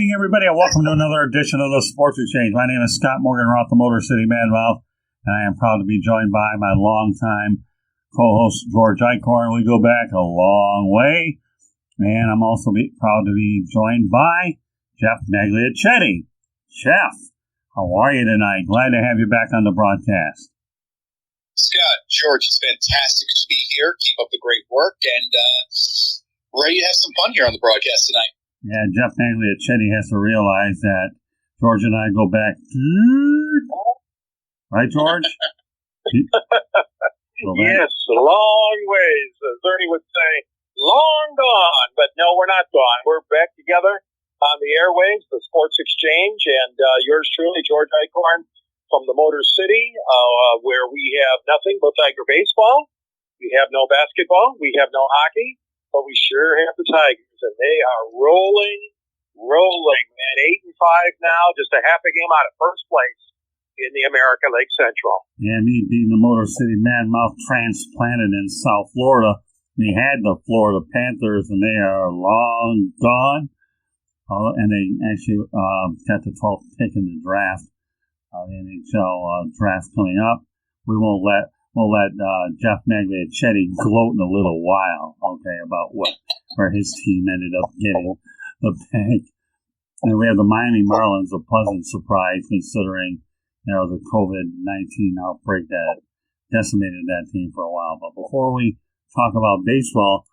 evening, everybody, and welcome to another edition of the Sports Exchange. My name is Scott Morgan Roth, the Motor City Madmouth, and I am proud to be joined by my longtime co-host, George Eichorn. We go back a long way, and I'm also proud to be joined by Geoff Magliocchetti. Geoff, how are you tonight? Glad to have you back on the broadcast. Scott, George, it's fantastic to be here. Keep up the great work, and ready to have some fun here on the broadcast tonight. Yeah, Geoff Magliocchetti has to realize that George and I go back, right, George? Yes, a long ways. As Ernie would say, long gone. But no, we're not gone. We're back together on the airwaves, the Sports Exchange, and yours truly, George Eichorn from the Motor City, where we have nothing but Tiger baseball. We have no basketball. We have no hockey. But we sure have the Tigers, and they are rolling, man. 8-5 now, just a half a game out of first place in the American League Central. Yeah, me being the Motor City Madmouth transplanted in South Florida, we had the Florida Panthers, and they are long gone. And they actually got the 12th pick in the draft, the NHL draft coming up. We'll let Geoff Magliocchetti gloat in a little while, okay, about where his team ended up getting the pick. And we have the Miami Marlins, a pleasant surprise considering, the COVID-19 outbreak that decimated that team for a while. But before we talk about baseball,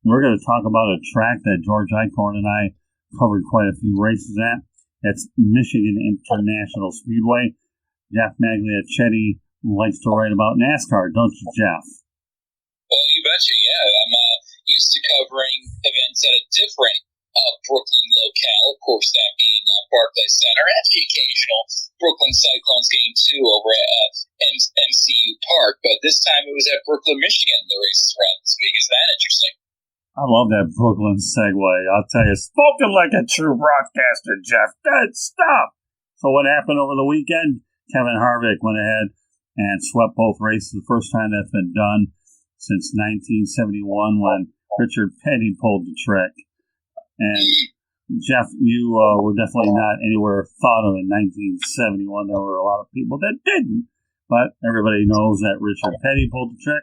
we're going to talk about a track that George Eichorn and I covered quite a few races at. It's Michigan International Speedway. Geoff Magliocchetti likes to write about NASCAR, don't you, Geoff? Well, you betcha, yeah. I'm used to covering events at a different Brooklyn locale, of course, that being Barclays Center, and the occasional Brooklyn Cyclones game, too, over at MCU Park. But this time it was at Brooklyn, Michigan, the races were at this week. Isn't that interesting? I love that Brooklyn segue. I'll tell you, spoken like a true broadcaster, Geoff. Good stuff. So what happened over the weekend? Kevin Harvick went ahead and swept both races. The first time that's been done since 1971 when Richard Petty pulled the trick. And, Geoff, you were definitely not anywhere thought of in 1971. There were a lot of people that didn't. But everybody knows that Richard Petty pulled the trick,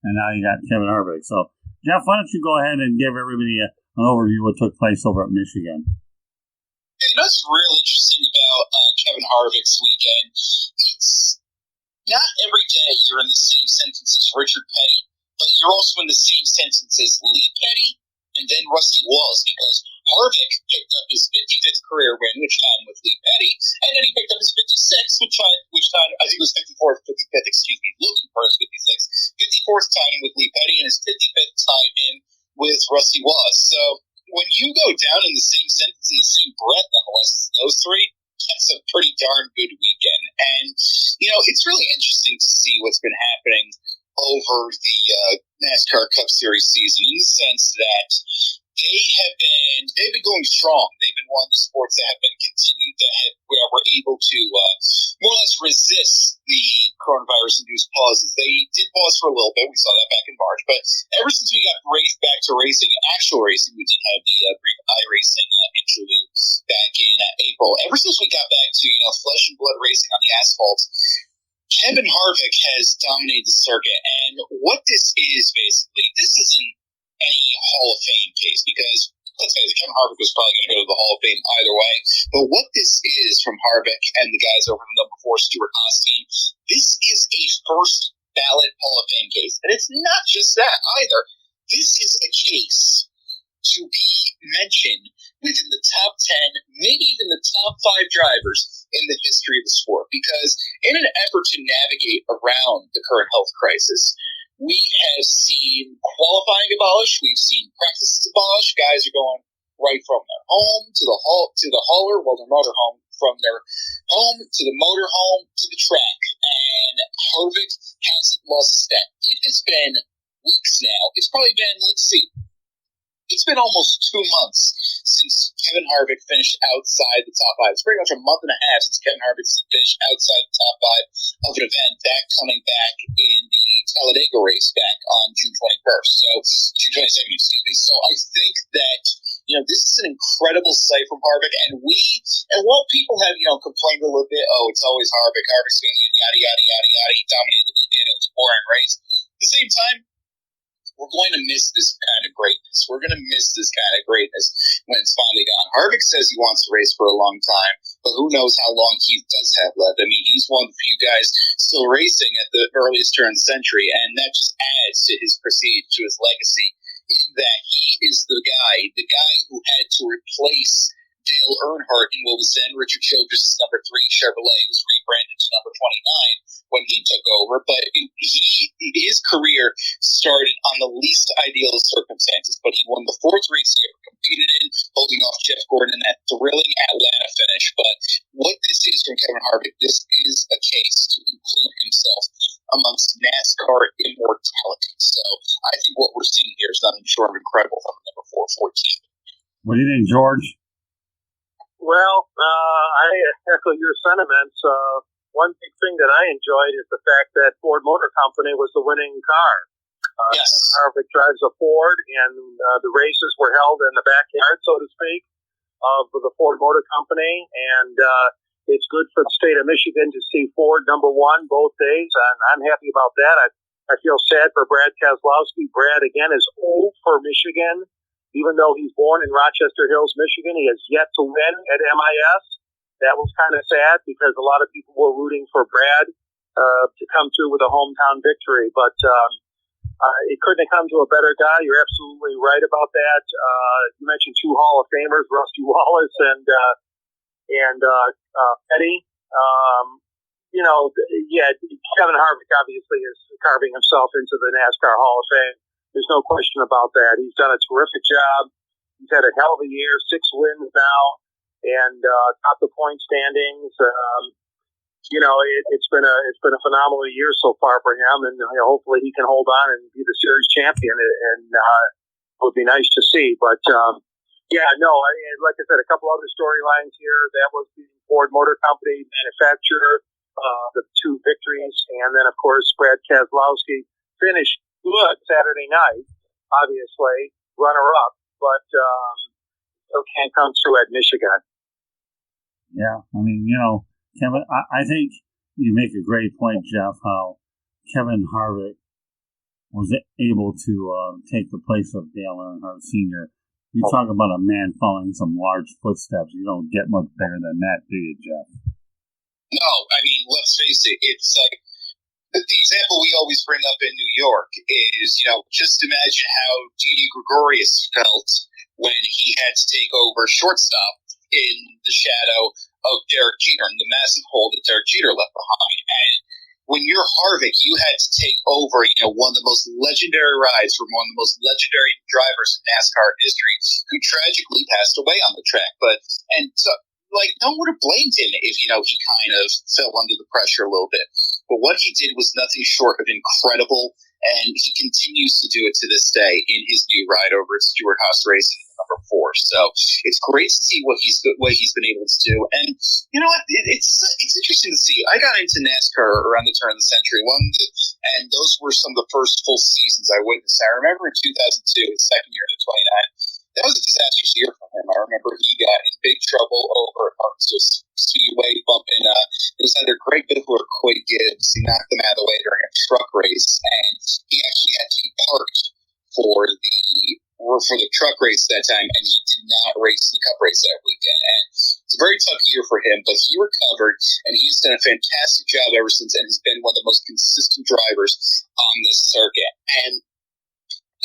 and now you got Kevin Harvick. So, Geoff, why don't you go ahead and give everybody an overview of what took place over at Michigan? Yeah, that's real interesting about Kevin Harvick's weekend. It's not every day you're in the same sentence as Richard Petty, but you're also in the same sentence as Lee Petty and then Rusty Wallace, because Harvick picked up his 55th career win, which tied with Lee Petty, and then he picked up his 56th, which tied, I think it was 54th, 55th, looking for his 56th. 54th tied him with Lee Petty, and his 55th tied him with Rusty Wallace. So when you go down in the same sentence, in the same breath, unless those three, that's a pretty darn good weekend. And, it's really interesting to see what's been happening over the NASCAR Cup Series season, in the sense that they've been going strong. They've been one of the sports that have been continued where we're able to more or less resist the coronavirus-induced pauses. They did pause for a little bit. We saw that back in March. But ever since we got back to racing, actual racing, we did have the brief iRacing interlude back in April. Ever since we got back to flesh and blood racing on the asphalt, Kevin Harvick has dominated the circuit. And what this is, basically, this isn't any Hall of Fame case, because let's face it, Kevin Harvick was probably going to go to the Hall of Fame either way. But what this is from Harvick and the guys over the number 4 Stewart-Haas team, this is a first ballot Hall of Fame case. And it's not just that either. This is a case to be mentioned within the top 10, maybe even the top 5 drivers in the history of the sport. Because in an effort to navigate around the current health crisis, we have seen qualifying abolished. We've seen practices abolished. Guys are going right from their home to the hauler, their motorhome, from their home to the motorhome to the track. And Harvick hasn't lost a step. It has been weeks now. It's probably been, it's been almost 2 months since Kevin Harvick finished outside the top 5. It's pretty much a month and a half since Kevin Harvick finished outside the top 5 of an event, that coming back in the Talladega race back on June 21st. So, June 22nd, excuse me. So I think that this is an incredible sight from Harvick, and while people have, complained a little bit, oh, it's always Harvick, Harvick's going to win, yada, yada, yada, yada, he dominated the weekend, it was a boring race. At the same time, we're going to miss this kind of greatness. We're going to miss this kind of greatness when it's finally gone. Harvick says he wants to race for a long time, but who knows how long he does have left. I mean, he's one of the few guys still racing at the earliest turn of the century, and that just adds to his prestige, to his legacy, in that he is the guy who had to replace Dale Earnhardt in what was then Richard Childress' number 3 Chevrolet. It was rebranded to number 29 when he took over, but his career started on the least ideal of circumstances, but he won the 4th race he ever competed in, holding off Jeff Gordon in that thrilling Atlanta finish. But what this is from Kevin Harvick, this is a case to include himself amongst NASCAR immortality. So I think what we're seeing here is nothing short of incredible from the number 414. What do you think, George? Well, I echo your sentiments. One big thing that I enjoyed is the fact that Ford Motor Company was the winning car. Yes. Kevin Harvick drives a Ford, and the races were held in the backyard, so to speak, of the Ford Motor Company. And it's good for the state of Michigan to see Ford number 1 both days, and I'm happy about that. I feel sad for Brad Keselowski. Brad, again, is old for Michigan. Even though he's born in Rochester Hills, Michigan, he has yet to win at MIS. That was kind of sad because a lot of people were rooting for Brad to come through with a hometown victory. But it couldn't have come to a better guy. You're absolutely right about that. You mentioned 2 Hall of Famers, Rusty Wallace and Petty. Kevin Harvick obviously is carving himself into the NASCAR Hall of Fame. There's no question about that. He's done a terrific job. He's had a hell of a year, 6 wins now, and top the point standings. It's been a phenomenal year so far for him, and hopefully he can hold on and be the series champion. And it would be nice to see. But like I said, a couple other storylines here. That was the Ford Motor Company manufacturer, the 2 victories, and then of course Brad Keselowski finished good Saturday night, obviously, runner-up, but still can't come through at Michigan. Yeah, I mean, Kevin, I think you make a great point, Geoff, how Kevin Harvick was able to take the place of Dale Earnhardt Sr. You talk about a man following some large footsteps. You don't get much better than that, do you, Geoff? No, I mean, let's face it, it's like, the example we always bring up in New York is, just imagine how Didi Gregorius felt when he had to take over shortstop in the shadow of Derek Jeter and the massive hole that Derek Jeter left behind. And when you're Harvick, you had to take over, one of the most legendary rides from one of the most legendary drivers in NASCAR history, who tragically passed away on the track. No one would have blamed him if, he kind of fell under the pressure a little bit. But what he did was nothing short of incredible, and he continues to do it to this day in his new ride over at Stewart-Haas Racing in number 4. So it's great to see what he's been able to do. And you know what? It's interesting to see. I got into NASCAR around the turn of the century, and those were some of the first full seasons I witnessed. I remember in 2002, his second year in the 29. That was a disastrous year for him. I remember he got in big trouble over a Speedway bumping. It was either Greg Biffle or Coy Gibbs. He knocked them out of the way during a truck race, and he actually had to be parked for the truck race that time, and he did not race the Cup race that weekend. And it's a very tough year for him, but he recovered, and he's done a fantastic job ever since, and has been one of the most consistent drivers on this circuit. And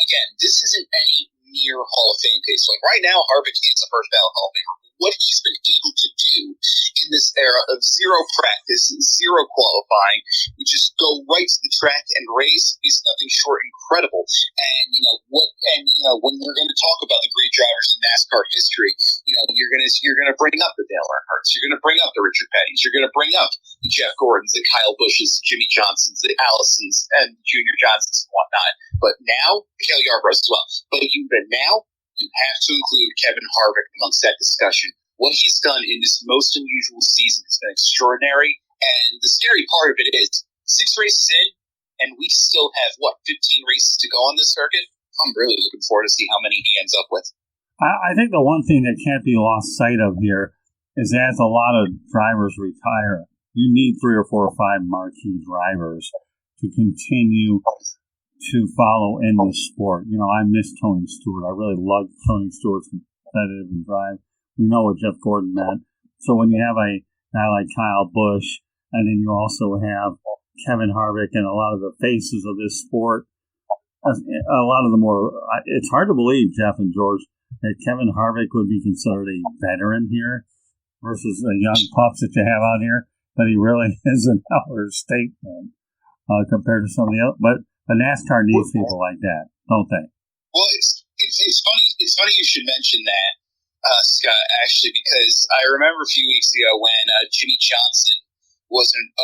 again, this isn't any near Hall of Fame case. Like right now, Harvick is a first ballot Hall of Famer. What he's been able to do in this era of zero practice, zero qualifying, which is go right to the track and race, is nothing short incredible. And when you're going to talk about the great drivers in NASCAR history, you're going to bring up the Dale Earnhardts, you're going to bring up the Richard Pettys, you're going to bring up the Jeff Gordons, the Kyle Bushes, the Jimmy Johnsons, the Allisons, and Junior Johnsons and whatnot. But now, Cale Yarbrough as well. But now you have to include Kevin Harvick amongst that discussion. What he's done in this most unusual season has been extraordinary. And the scary part of it is 6 races in, and we still have, 15 races to go on this circuit? I'm really looking forward to see how many he ends up with. I think the one thing that can't be lost sight of here is as a lot of drivers retire, you need 3 or 4 or 5 marquee drivers to continue to follow in the sport. You know, I miss Tony Stewart. I really loved Tony Stewart's competitive and drive. We know what Jeff Gordon meant. So when you have a guy like Kyle Busch, and then you also have Kevin Harvick and a lot of the faces of this sport, a lot of the more, it's hard to believe, Jeff and George, that Kevin Harvick would be considered a veteran here versus the young pups that you have out here, but he really is an elder statesman compared to some of the other. But NASCAR needs people like that, don't they? Well, it's funny. It's funny you should mention that, Scott. Actually, because I remember a few weeks ago when Jimmy Johnson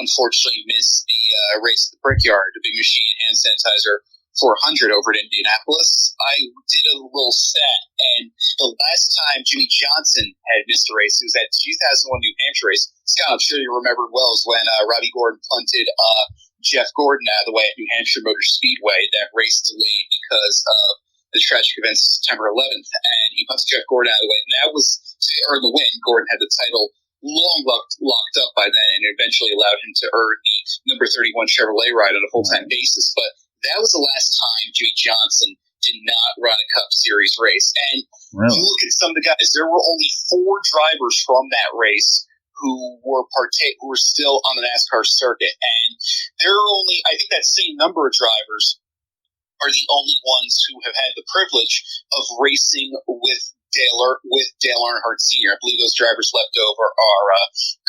unfortunately missed the race at the Brickyard, the Big Machine hand sanitizer 400 over at Indianapolis. I did a little stat, and the last time Jimmy Johnson had missed a race, it was that 2001 New Hampshire race. Scott, I'm sure you remember well, is when Robbie Gordon punted Jeff Gordon out of the way at New Hampshire Motor Speedway. That race delayed because of the tragic events of September 11th, and he punted Jeff Gordon out of the way. And that was to earn the win. Gordon had the title long locked up by then, and eventually allowed him to earn the number 31 Chevrolet ride on a full-time basis. But that was the last time Jimmy Johnson did not run a Cup Series race. And you look at some of the guys, there were only 4 drivers from that race who were still on the NASCAR circuit. And there are only, I think that same number of drivers are the only ones who have had the privilege of racing with Dale Earnhardt Sr. I believe those drivers left over are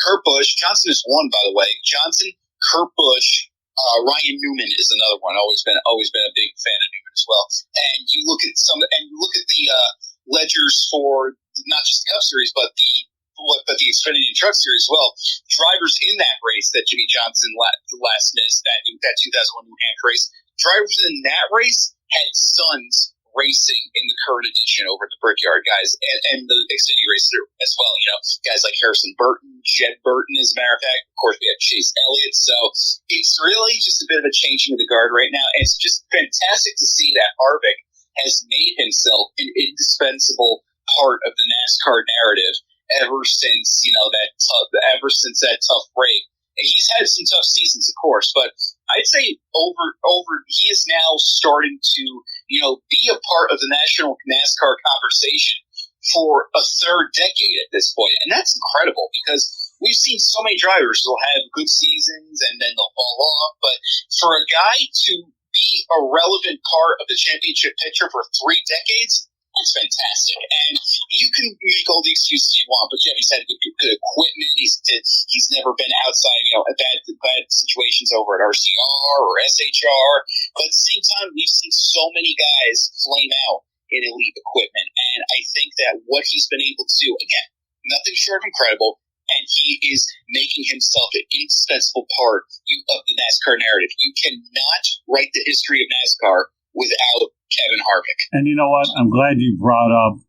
Kurt Busch. Johnson is one, by the way. Johnson, Kurt Busch, Ryan Newman is another one. Always been a big fan of Newman as well. And you look at the ledgers for not just the Cup Series, but the Xfinity Truck Series as well. Drivers in that race that Jimmy Johnson last missed, that 2001 New Hampshire race. Drivers in that race had sons racing in the current edition over at the Brickyard, guys, and the Xfinity race as well. You know, guys like Harrison Burton, Jed Burton, as a matter of fact. Of course, we have Chase Elliott. So it's really just a bit of a changing of the guard right now. And it's just fantastic to see that Harvick has made himself an indispensable part of the NASCAR narrative ever since that tough break. And he's had some tough seasons, of course, but I'd say he is now starting to, be a part of the national NASCAR conversation for a third decade at this point. And that's incredible because we've seen so many drivers who'll have good seasons and then they'll fall off. But for a guy to be a relevant part of the championship picture for 3 decades, that's fantastic. And you can make all the excuses you want, but Jimmy's had good equipment. He's never been outside, bad situations over at RCR or SHR. But at the same time, we've seen so many guys flame out in elite equipment. And I think that what he's been able to do, again, nothing short of incredible, and he is making himself an indispensable part of the NASCAR narrative. You cannot write the history of NASCAR without Kevin Harvick. And you know what? I'm glad you brought up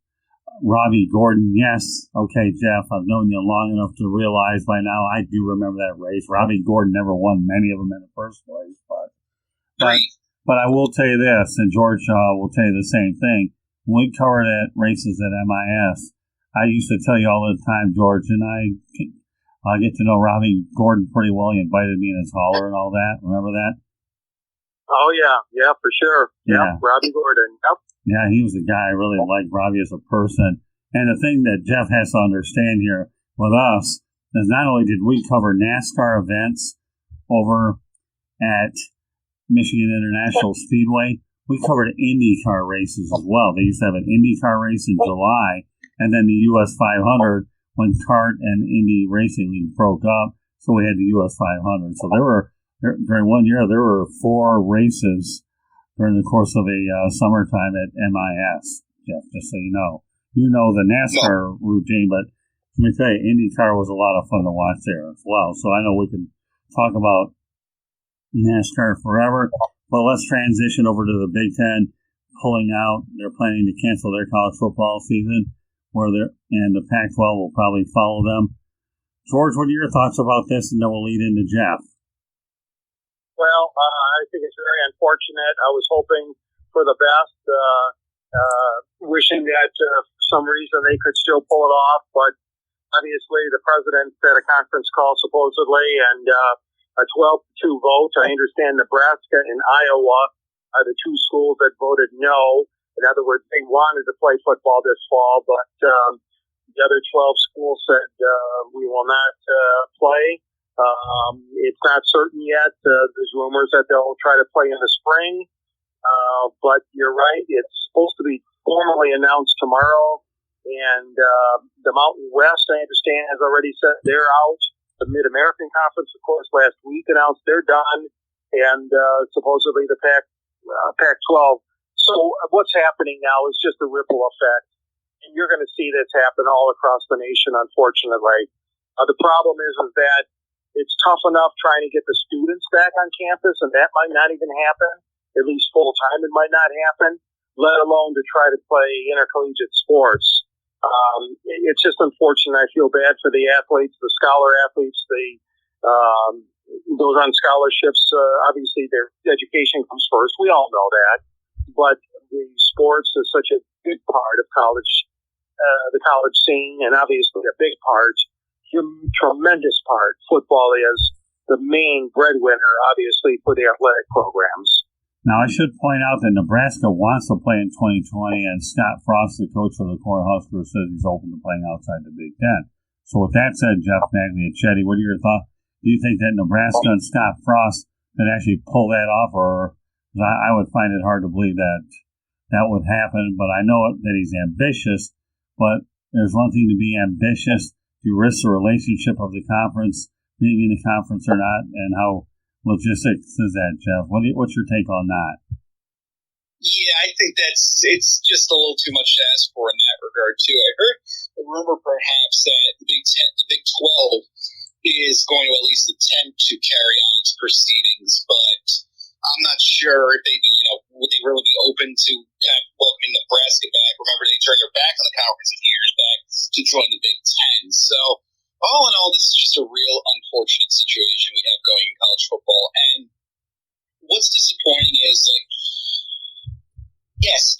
Robbie Gordon. Yes. Okay, Jeff, I've known you long enough to realize by now I do remember that race. Robbie Gordon never won many of them in the first place. But I will tell you this, and George will tell you the same thing. When we covered at races at MIS, I used to tell you all the time, George, and I get to know Robbie Gordon pretty well. He invited me in his hauler and all that. Remember that? Oh, yeah, for sure. Yeah. Robbie Gordon. Yep. Yeah, he was a guy I really liked, Robbie, as a person. And the thing that Jeff has to understand here with us is not only did we cover NASCAR events over at Michigan International Speedway, we covered IndyCar races as well. They used to have an IndyCar race in July, and then the US 500 when CART and Indy Racing League broke up, so we had the US 500. So during 1 year, there were 4 races during the course of a summertime at MIS, Jeff, just so you know. You know the NASCAR routine, but let me tell you, IndyCar was a lot of fun to watch there as well. So I know we can talk about NASCAR forever, but let's transition over to the Big Ten pulling out. They're planning to cancel their college football season, and the Pac-12 will probably follow them. George, what are your thoughts about this? And then we'll lead into Jeff. Well, I think it's very unfortunate. I was hoping for the best, wishing that some reason they could still pull it off, but obviously the president had a conference call supposedly, and a 12-2 vote. I understand Nebraska and Iowa are the two schools that voted no. In other words, they wanted to play football this fall, but the other 12 schools said we will not play. It's not certain yet. There's rumors that they'll try to play in the spring. But you're right. It's supposed to be formally announced tomorrow. And the Mountain West, I understand, has already said they're out. The Mid-American Conference, of course, last week announced they're done. And supposedly the Pac-12. So what's happening now is just a ripple effect. And you're going to see this happen all across the nation, unfortunately. The problem is that it's tough enough trying to get the students back on campus, and that might not even happen. At least full-time it might not happen, let alone to try to play intercollegiate sports. It's just unfortunate. I feel bad for the athletes, the scholar athletes, those on scholarships. Obviously, their education comes first. We all know that. But the sports is such a good part of college, the college scene, and obviously a big part, tremendous part. Football is the main breadwinner, obviously, for the athletic programs. Now, I should point out that Nebraska wants to play in 2020, and Scott Frost, the coach for the Cornhuskers, says he's open to playing outside the Big Ten. So with that said, Geoff Magliocchetti, what are your thoughts? Do you think that Nebraska and Scott Frost can actually pull that off, or I would find it hard to believe that that would happen, but I know that he's ambitious, but there's one thing to be ambitious, to risk the relationship of the conference, being in the conference or not, and how logistics is that, Geoff? What's your take on that? Yeah, I think it's just a little too much to ask for in that regard, too. I heard a rumor perhaps that the Big 12 is going to at least attempt to carry on its proceedings, but I'm not sure if would they really be open to kind of welcoming Nebraska back. Remember, they turned their back on the conference a few years back to join the Big Ten. So, all in all, this is just a real unfortunate situation we have going in college football. And what's disappointing is, yes,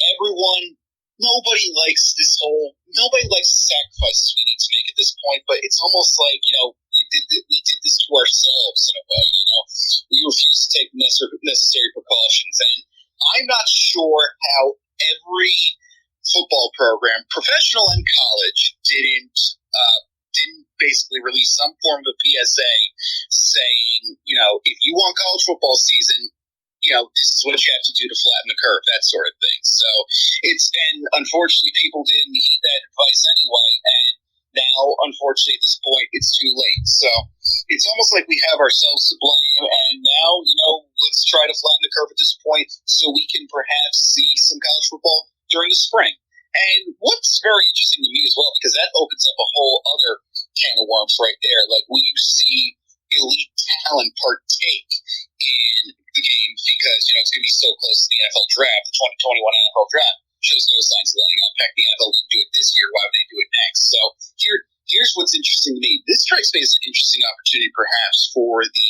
nobody likes the sacrifices we need to make at this point, but it's almost like, we did this to ourselves in a way, We refuse to take necessary precautions. And I'm not sure how every football program, professional and college, didn't basically release some form of a PSA saying, if you want college football season, this is what you have to do to flatten the curve, that sort of thing. So and unfortunately people didn't heed that advice anyway, and now, unfortunately, at this point, it's too late. So it's almost like we have ourselves to blame, and now, let's try to flatten the curve at this point so we can perhaps see some college football during the spring. And what's very interesting to me as well, because that opens up a whole other can of worms right there. Like, when you see elite talent partake in the game, because, it's going to be so close to the NFL draft, the 2021 NFL draft shows no signs of letting up. In fact, the NFL didn't do it this year. Why would they do it next? So here's what's interesting to me. This strikes me as an interesting opportunity, perhaps, for the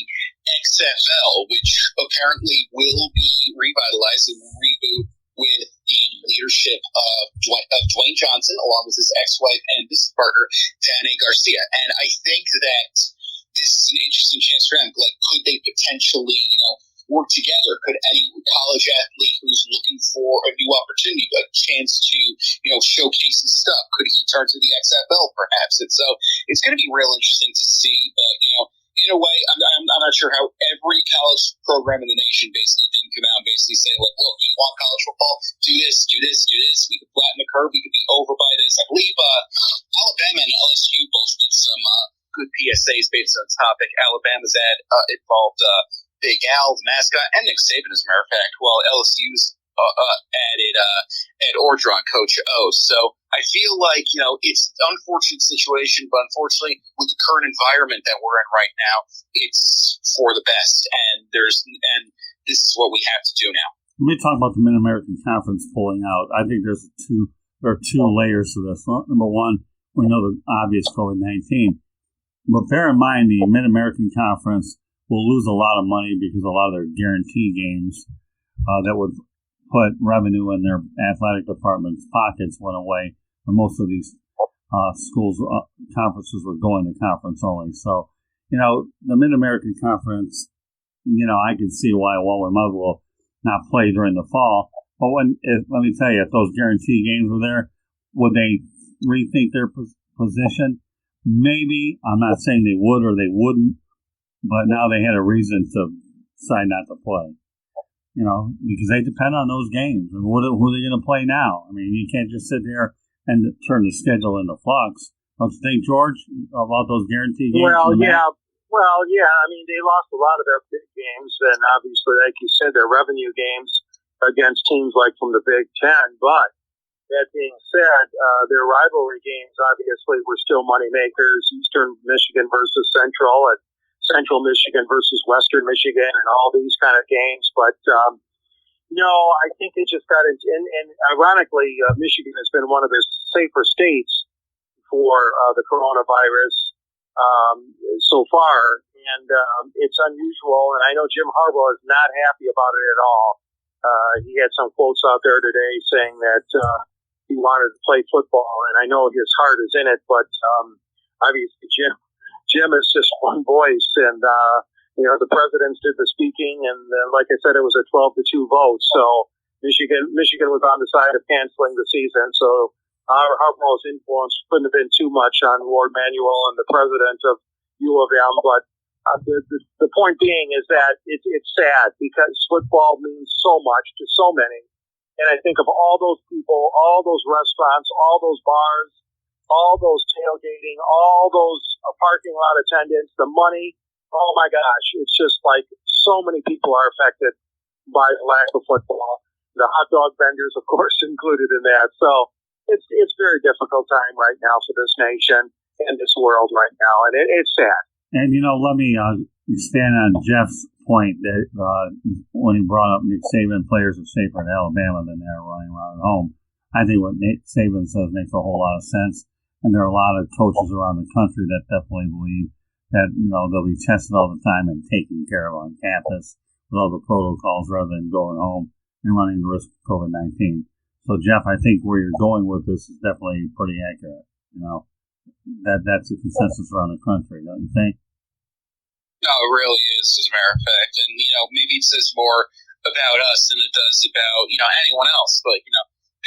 XFL, which apparently will be revitalized and reboot with the leadership of Dwayne Johnson, along with his ex-wife and business partner, Danae Garcia. And I think that this is an interesting chance for them. Like, could they potentially, work together? Could any college athlete who's looking for a new opportunity, a chance to, showcase his stuff, could he turn to the XFL perhaps? And so it's going to be real interesting to see. But, in a way, I'm not sure how every college program in the nation basically didn't come out and basically say, like, look, you want college football? Do this, do this, do this. We could flatten the curve. We could be over by this. I believe Alabama and LSU both did some good PSAs based on the topic. Alabama's involved Big Al, the mascot, and Nick Saban, as a matter of fact, while LSU's added Ed Orgeron, Coach O. So I feel like, it's an unfortunate situation, but unfortunately, with the current environment that we're in right now, it's for the best. And this is what we have to do now. Let me talk about the Mid-American Conference pulling out. I think there are two layers to this. Number one, we know the obvious COVID-19. But bear in mind, the Mid-American Conference will lose a lot of money because a lot of their guarantee games that would put revenue in their athletic department's pockets went away. most of these schools, conferences were going to conference only. So, the Mid-American Conference, I can see why we might as well not play during the fall. But let me tell you, if those guaranteed games were there, would they rethink their position? Maybe. I'm not saying they would or they wouldn't, but now they had a reason to decide not to play. Because they depend on those games. And who are they going to play now? I mean, you can't just sit there and turn the schedule into flux. Don't you think, George, about those guaranteed games? Well, yeah. I mean, they lost a lot of their big games, and obviously, like you said, their revenue games against teams like from the Big Ten. But that being said, their rivalry games obviously were still money makers. Eastern Michigan versus Central, and Central Michigan versus Western Michigan, and all these kind of games. But no, I think they just got into. And ironically, Michigan has been one of the safer states for the coronavirus so far, and it's unusual. And I know Jim Harbaugh is not happy about it at all. He had some quotes out there today saying that he wanted to play football, and I know his heart is in it, but obviously Jim is just one voice, and the presidents did the speaking, and like I said, it was a 12-2 vote. So Michigan was on the side of canceling the season. So Harbaugh's influence couldn't have been too much on Ward Manuel and the president of U of M, but the point being is that it's sad because football means so much to so many. And I think of all those people, all those restaurants, all those bars, all those tailgating, all those parking lot attendants, the money. Oh my gosh, it's just like so many people are affected by the lack of football. The hot dog vendors, of course, included in that. So it's a very difficult time right now for this nation and this world right now, and it's sad. And, let me expand on Geoff's point that when he brought up Nick Saban, players are safer in Alabama than they're running around at home. I think what Nick Saban says makes a whole lot of sense. And there are a lot of coaches around the country that definitely believe that, they'll be tested all the time and taken care of on campus with all the protocols rather than going home and running the risk of COVID-19. So, Geoff, I think where you're going with this is definitely pretty accurate. That's a consensus around the country, don't you think? No, it really is, as a matter of fact. And, maybe it says more about us than it does about, anyone else. But,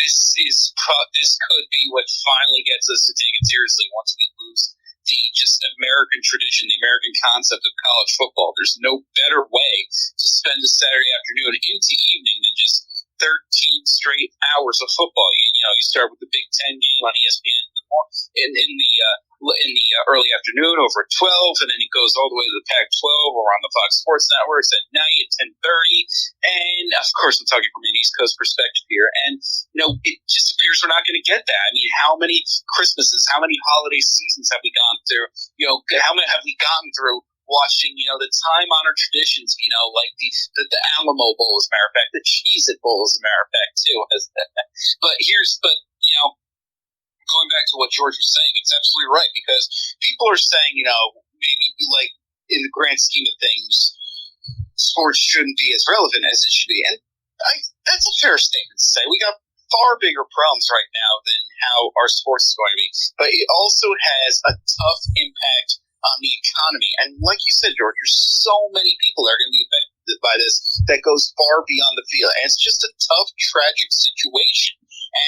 this could be what finally gets us to take it seriously once we lose the just American tradition, the American concept of college football. There's no better way to spend a Saturday afternoon into evening than just 13 straight hours of football. You start with the Big Ten game on ESPN in the early afternoon over at 12, and then it goes all the way to the Pac-12 or on the Fox Sports networks at night at 10:30. And of course, I'm talking from an East Coast perspective here. And it just appears we're not going to get that. I mean, how many Christmases, how many holiday seasons have we gone through? How many have we gone through watching, the time-honored traditions, like the Alamo Bowl, as a matter of fact, the Cheez-It Bowl, as a matter of fact, too. But going back to what George was saying, it's absolutely right, because people are saying, maybe like in the grand scheme of things, sports shouldn't be as relevant as it should be. And that's a fair statement to say. We got far bigger problems right now than how our sports is going to be. But it also has a tough impact on the economy. And like you said, George, there's so many people that are going to be affected by this that goes far beyond the field. And it's just a tough, tragic situation.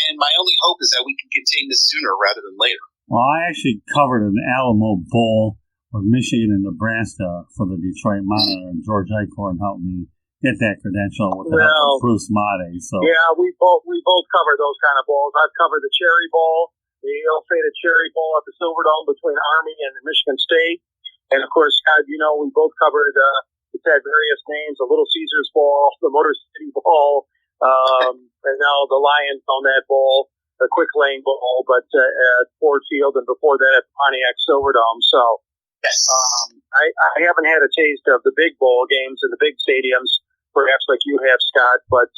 And my only hope is that we can contain this sooner rather than later. Well, I actually covered an Alamo Bowl with Michigan and Nebraska for the Detroit Monitor, and George Eichorn helped me get that credential with the help of Bruce Made. So yeah, we both covered those kind of bowls. I've covered the Cherry Bowl, the ill-fated Cherry Bowl at the Silverdome between Army and Michigan State, and of course, we both covered. It's had various names: the Little Caesars Bowl, the Motor City Bowl. And now the Lions own that bowl, the Quick Lane Bowl, but at Ford Field, and before that at Pontiac Silverdome. So, yes. I haven't had a taste of the big bowl games in the big stadiums, perhaps like you have, Scott. But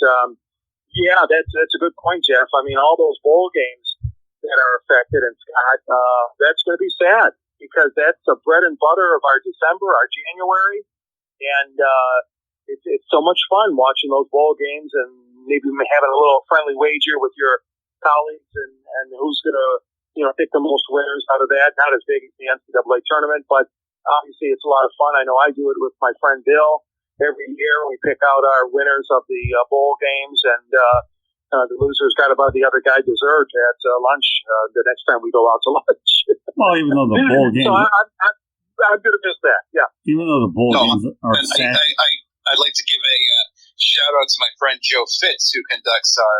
yeah, that's a good point, Geoff. I mean, all those bowl games that are affected, and Scott, that's going to be sad because that's the bread and butter of our December, our January, and it's so much fun watching those bowl games and maybe having a little friendly wager with your colleagues and who's going to, pick the most winners out of that. Not as big as the NCAA tournament, but obviously it's a lot of fun. I know I do it with my friend Bill. Every year we pick out our winners of the bowl games, and the losers got about the other guy dessert at lunch the next time we go out to lunch. Well, even though the bowl games... So I'm going to miss that, yeah. Even though the bowl games are sad... I'd like to give a shout-out to my friend Joe Fitz, who conducts our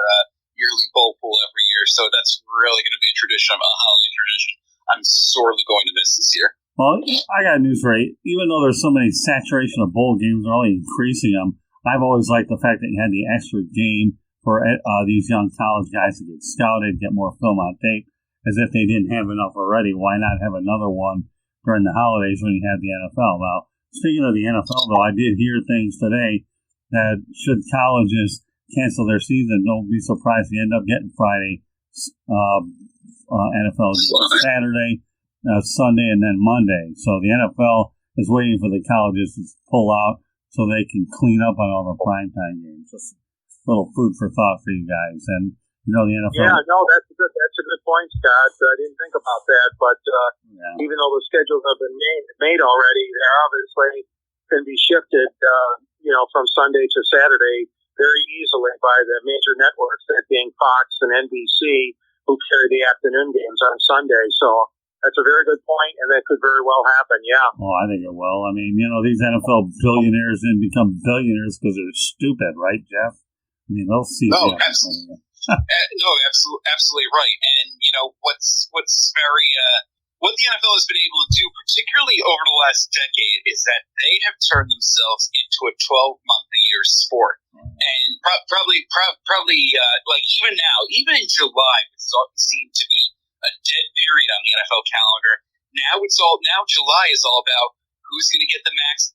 yearly bowl pool every year. So that's really going to be a tradition, a holiday tradition I'm sorely going to miss this year. Well, I got news for you. Even though there's so many saturation of bowl games, they're only increasing them. I've always liked the fact that you had the extra game for these young college guys to get scouted, get more film on tape. As if they didn't have enough already, why not have another one during the holidays when you had the NFL? Now, speaking of the NFL, though, I did hear things today that should colleges cancel their season, don't be surprised if you end up getting Friday NFL Saturday, Sunday, and then Monday. So the NFL is waiting for the colleges to pull out so they can clean up on all the primetime games. Just a little food for thought for you guys. And, the NFL... Yeah, no, that's a good point, Scott. I didn't think about that, but even though the schedules have been made already, they obviously can be shifted, from Sunday to Saturday very easily by the major networks, that being Fox and NBC, who carry the afternoon games on Sunday. So that's a very good point, and that could very well happen, yeah. Oh, I think it will. I mean, these NFL billionaires didn't become billionaires because they're stupid, right, Geoff? I mean, they'll see that. Absolutely. No, absolutely right. And, what's very... what the NFL has been able to do, particularly over the last decade, is that they have turned themselves into a 12-month-a-year sport. And probably, like even now, even in July, which seemed to be a dead period on the NFL calendar, now July is all about who's going to get the max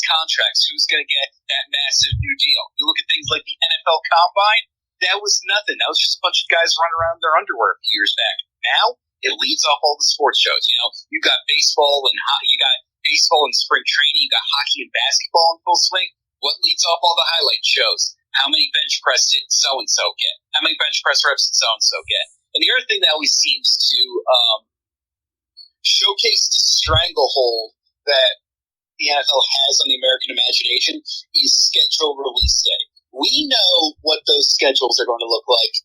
contracts, who's going to get that massive new deal. You look at things like the NFL Combine, that was nothing. That was just a bunch of guys running around in their underwear a few years back. Now, it leads off all the sports shows. You got baseball and spring training. You got hockey and basketball in full swing. What leads off all the highlight shows? How many bench press did so-and-so get? How many bench press reps did so-and-so get? And the other thing that always seems to showcase the stranglehold that the NFL has on the American imagination is schedule release day. We know what those schedules are going to look like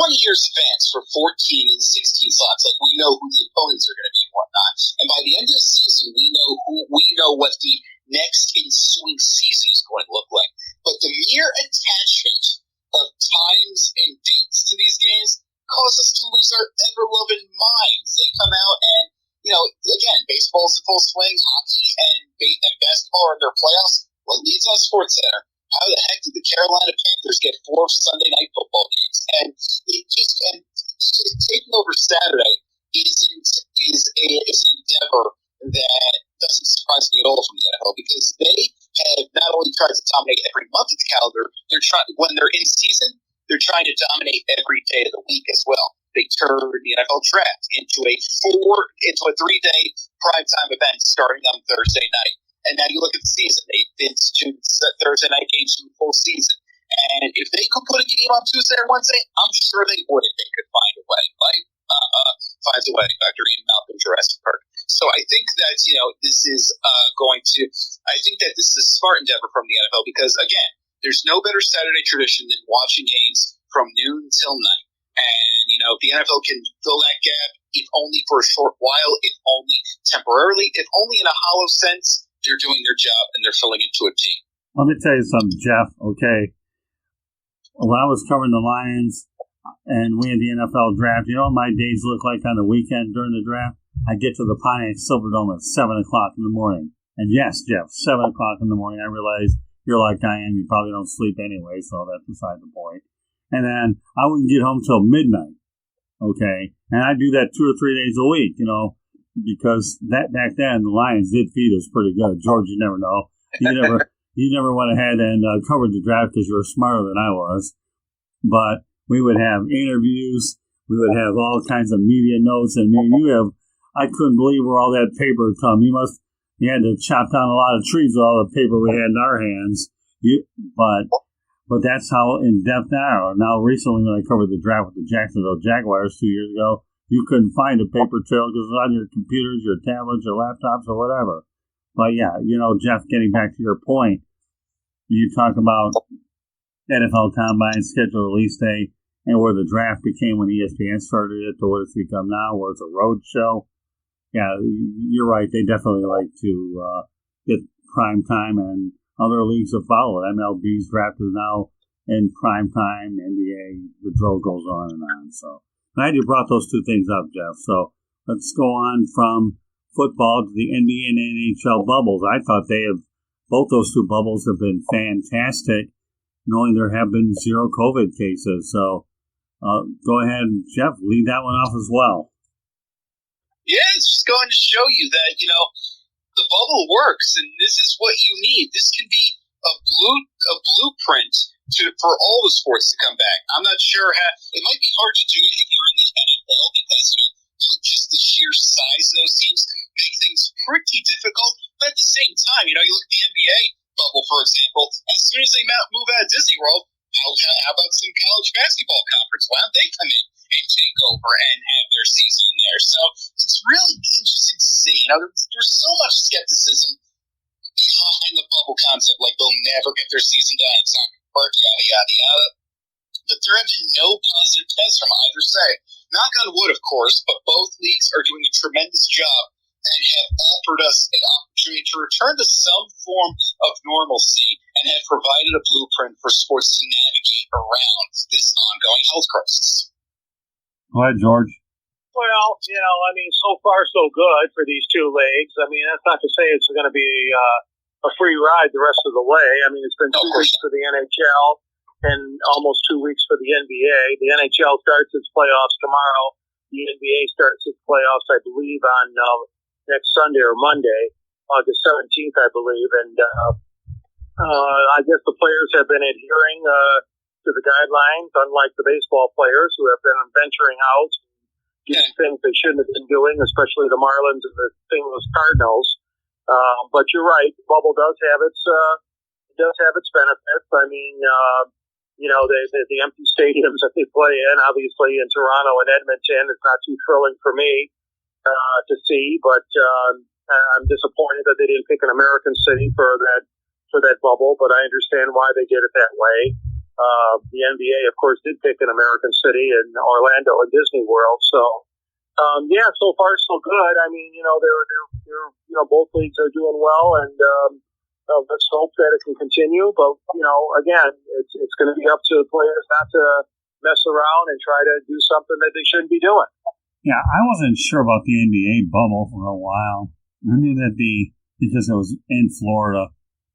20 years advance for 14 and 16 slots. Like, we know who the opponents are going to be and whatnot. And by the end of the season, we know what the next ensuing season is going to look like. But the mere attachment of times and dates to these games cause us to lose our ever-loving minds. They come out and, again, baseball's in full swing, hockey and basketball are in their playoffs. What leads on SportsCenter? How the heck did the Carolina Panthers get 4 Sunday night football games? And taking over Saturday is an endeavor that doesn't surprise me at all from the NFL, because they have not only tried to dominate every month of the calendar, when they're in season, they're trying to dominate every day of the week as well. They turned the NFL draft into a 3-day primetime event starting on Thursday night. And now you look at the season. They've instituted Thursday night games for the full season. And if they could put a game on Tuesday or Wednesday, I'm sure they would if they could find a way. Finds a way, Dr. Ian Malcolm, Jurassic Park. So I think that, this is I think that this is a smart endeavor from the NFL, because, again, there's no better Saturday tradition than watching games from noon till night. And, if the NFL can fill that gap, if only for a short while, if only temporarily, if only in a hollow sense, they're doing their job and they're filling it to a T. Let me tell you something, Geoff. Okay. When I was covering the Lions and we had the NFL draft, you know what my days look like on the weekend during the draft? I get to the Pontiac Silverdome at 7 o'clock in the morning. And yes, Geoff, 7 o'clock in the morning, I realize you're like I am. You probably don't sleep anyway, so that's beside the point. And then I wouldn't get home till midnight. Okay. And I do that 2 or 3 days a week, because that back then the Lions did feed us pretty good. George, you never know. You never went ahead and covered the draft because you were smarter than I was. But we would have interviews. We would have all kinds of media notes. And I couldn't believe where all that paper would come. You had to chop down a lot of trees with all the paper we had in our hands. But But that's how in-depth now. Now, recently when I covered the draft with the Jacksonville Jaguars 2 years ago, you couldn't find a paper trail because it's on your computers, your tablets, your laptops, or whatever. But yeah, Geoff, getting back to your point, you talk about NFL Combine, schedule release day, and where the draft became when ESPN started it to what it's become now, where it's a road show. Yeah, you're right. They definitely like to get prime time, and other leagues have followed. MLB's draft is now in prime time. NBA, the drill goes on and on. So glad you brought those two things up, Geoff. So let's go on from football to the NBA and NHL bubbles. I thought both those two bubbles have been fantastic, knowing there have been 0 COVID cases. So go ahead, Geoff, lead that one off as well. Yeah, it's just going to show you that, the bubble works, and this is what you need. This can be a blueprint for all the sports to come back. I'm not sure how – it might be hard to do it if you're in the NFL because, just the sheer size of those teams make things pretty difficult. But at the same time, you look at the NBA bubble, for example. As soon as they move out of Disney World, how about some college basketball conference? Why don't they come in and take over and have their season there? So it's really interesting to see. There's so much skepticism behind the bubble concept, like they'll never get their season done. It's not going to work, yada, yada, yada. But there have been no positive tests from either side. Knock on wood, of course, but both leagues are doing a tremendous job and have offered us an opportunity to return to some form of normalcy and have provided a blueprint for sports to navigate around this ongoing health crisis. Go ahead, George. Well, so far so good for these two leagues. That's not to say it's going to be a free ride the rest of the way. It's been 2 weeks for the NHL and almost 2 weeks for the NBA. The NHL starts its playoffs tomorrow. The NBA starts its playoffs, I believe, on next Sunday or Monday, August 17th, I believe. And I guess the players have been adhering to the guidelines, unlike the baseball players who have been venturing out, doing things they shouldn't have been doing, especially the Marlins and the St. Louis Cardinals. But you're right, the bubble does have its benefits. The empty stadiums that they play in, obviously in Toronto and Edmonton, it's not too thrilling for me to see. But I'm disappointed that they didn't pick an American city for that bubble. But I understand why they did it that way. The NBA, of course, did pick an American city in Orlando and Disney World. So, so far so good. They're both leagues are doing well, and let's hope that it can continue. But again, it's going to be up to the players not to mess around and try to do something that they shouldn't be doing. Yeah, I wasn't sure about the NBA bubble for a while. I knew that because it was in Florida.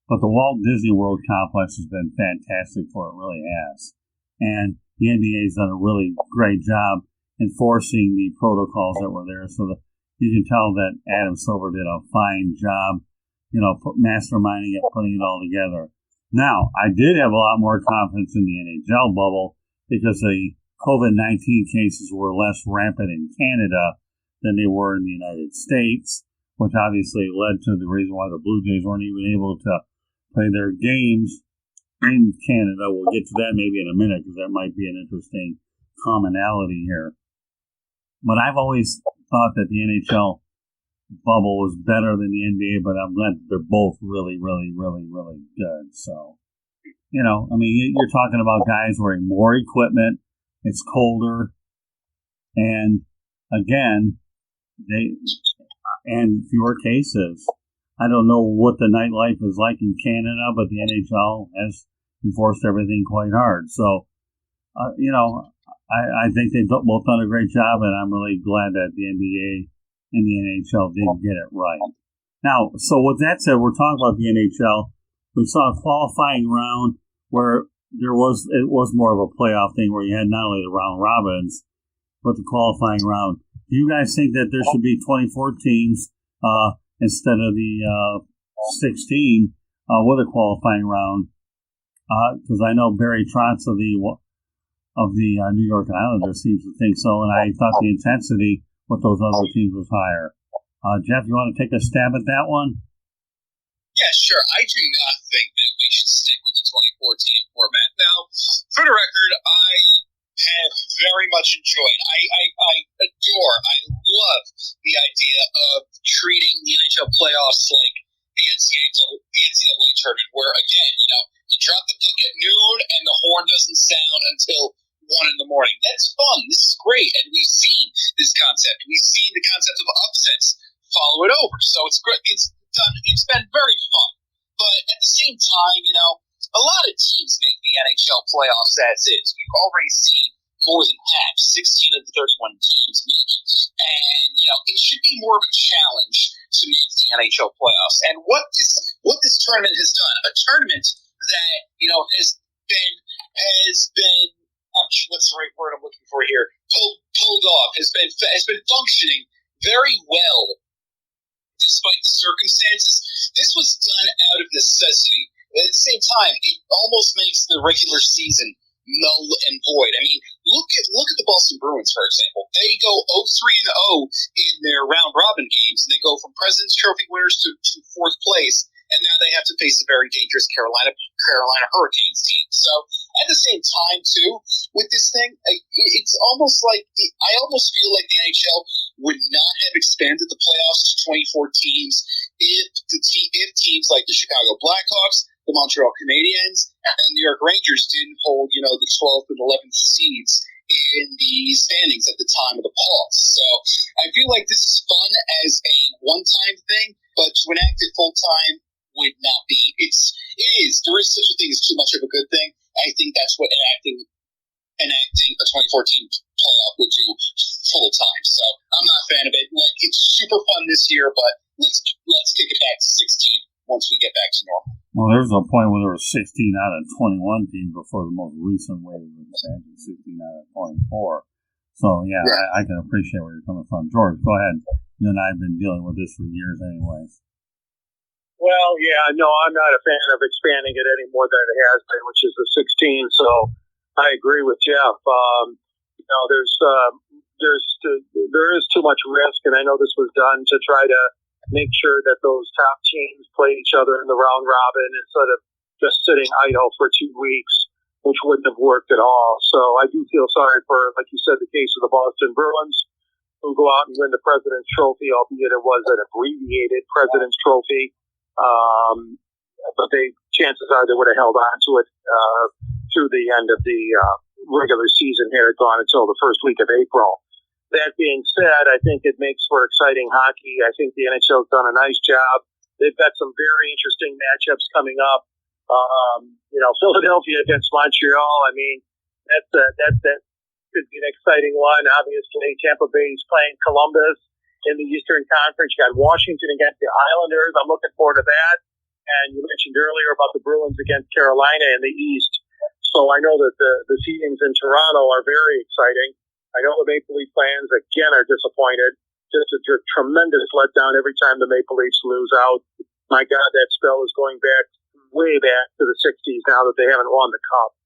But the Walt Disney World complex has been fantastic for it, really has. And the NBA has done a really great job enforcing the protocols that were there. So that you can tell that Adam Silver did a fine job, masterminding it, putting it all together. Now, I did have a lot more confidence in the NHL bubble because the COVID-19 cases were less rampant in Canada than they were in the United States, which obviously led to the reason why the Blue Jays weren't even able to play their games in Canada. We'll get to that maybe in a minute because that might be an interesting commonality here. But I've always thought that the NHL bubble was better than the NBA, but I'm glad that they're both really, really, really, really good. So, you're talking about guys wearing more equipment. It's colder. And again, and fewer cases. I don't know what the nightlife is like in Canada, but the NHL has enforced everything quite hard. So, I think they've both done a great job, and I'm really glad that the NBA and the NHL did get it right. Now, so with that said, we're talking about the NHL. We saw a qualifying round where it was more of a playoff thing where you had not only the round robins, but the qualifying round. Do you guys think that there should be 24 teams instead of the 16 with a qualifying round? Because I know Barry Trotz of the New York Islanders seems to think so, and I thought the intensity with those other teams was higher. Geoff, you want to take a stab at that one? Yeah, sure. I do not think that we should stick with the 2014 format. Now, for the record, I have very much enjoyed. I love the idea of treating the NHL playoffs like the NCAA tournament, where again, you drop the puck at noon and the horn doesn't sound until 1 in the morning. That's fun. This is great, and we've seen this concept. We've seen the concept of upsets follow it over. So it's great. It's been very fun. But at the same time, a lot of teams make the NHL playoffs as is. We've already seen more than half, 16 of the 31 teams make it. And, it should be more of a challenge to make the NHL playoffs. And what this tournament has done, a tournament that, has been what's the right word I'm looking for here? Pulled off, has been functioning very well despite the circumstances. This was done out of necessity. At the same time, it almost makes the regular season null and void. I mean, look at the Boston Bruins, for example. They go 0-3-0 in their round robin games, and they go from President's Trophy winners to fourth place, and now they have to face a very dangerous Carolina Hurricanes team. So at the same time, too, with this thing, it's almost like I almost feel like the NHL would not have expanded the playoffs to 24 teams if teams like the Chicago Blackhawks, the Montreal Canadiens, and the New York Rangers didn't hold, the 12th and 11th seeds in the standings at the time of the pause. So I feel like this is fun as a one-time thing, but to enact it full-time would not be. It is. There is such a thing as too much of a good thing. I think that's what enacting a 2014 playoff would do full time. So I'm not a fan of it. Like, it's super fun this year, but let's kick it back to 16 once we get back to normal. Well, there was a point where there were 16 out of 21 teams before the most recent wave of expansion, 16 out of 24. So, yeah, right. I can appreciate where you're coming from. George, go ahead. You and I have been dealing with this for years anyways. Well, yeah, no, I'm not a fan of expanding it any more than it has been, which is the 16. So I agree with Geoff. There is too much risk, and I know this was done to try to make sure that those top teams play each other in the round robin instead of just sitting idle for 2 weeks, which wouldn't have worked at all. So I do feel sorry for, like you said, the case of the Boston Bruins, who go out and win the President's Trophy, albeit it was an abbreviated President's Trophy. But chances are they would have held on to it through the end of the regular season here, gone until the first week of April. That being said, I think it makes for exciting hockey. I think the NHL's done a nice job. They've got some very interesting matchups coming up. Philadelphia against Montreal. I mean, that could be an exciting one. Obviously, Tampa Bay's playing Columbus in the Eastern Conference. You got Washington against the Islanders. I'm looking forward to that. And you mentioned earlier about the Bruins against Carolina in the East. So I know that the seedings in Toronto are very exciting. I know the Maple Leaf fans, again, are disappointed. Just a tremendous letdown every time the Maple Leafs lose out. My God, that spell is going way back to the 60s now that they haven't won the Cup.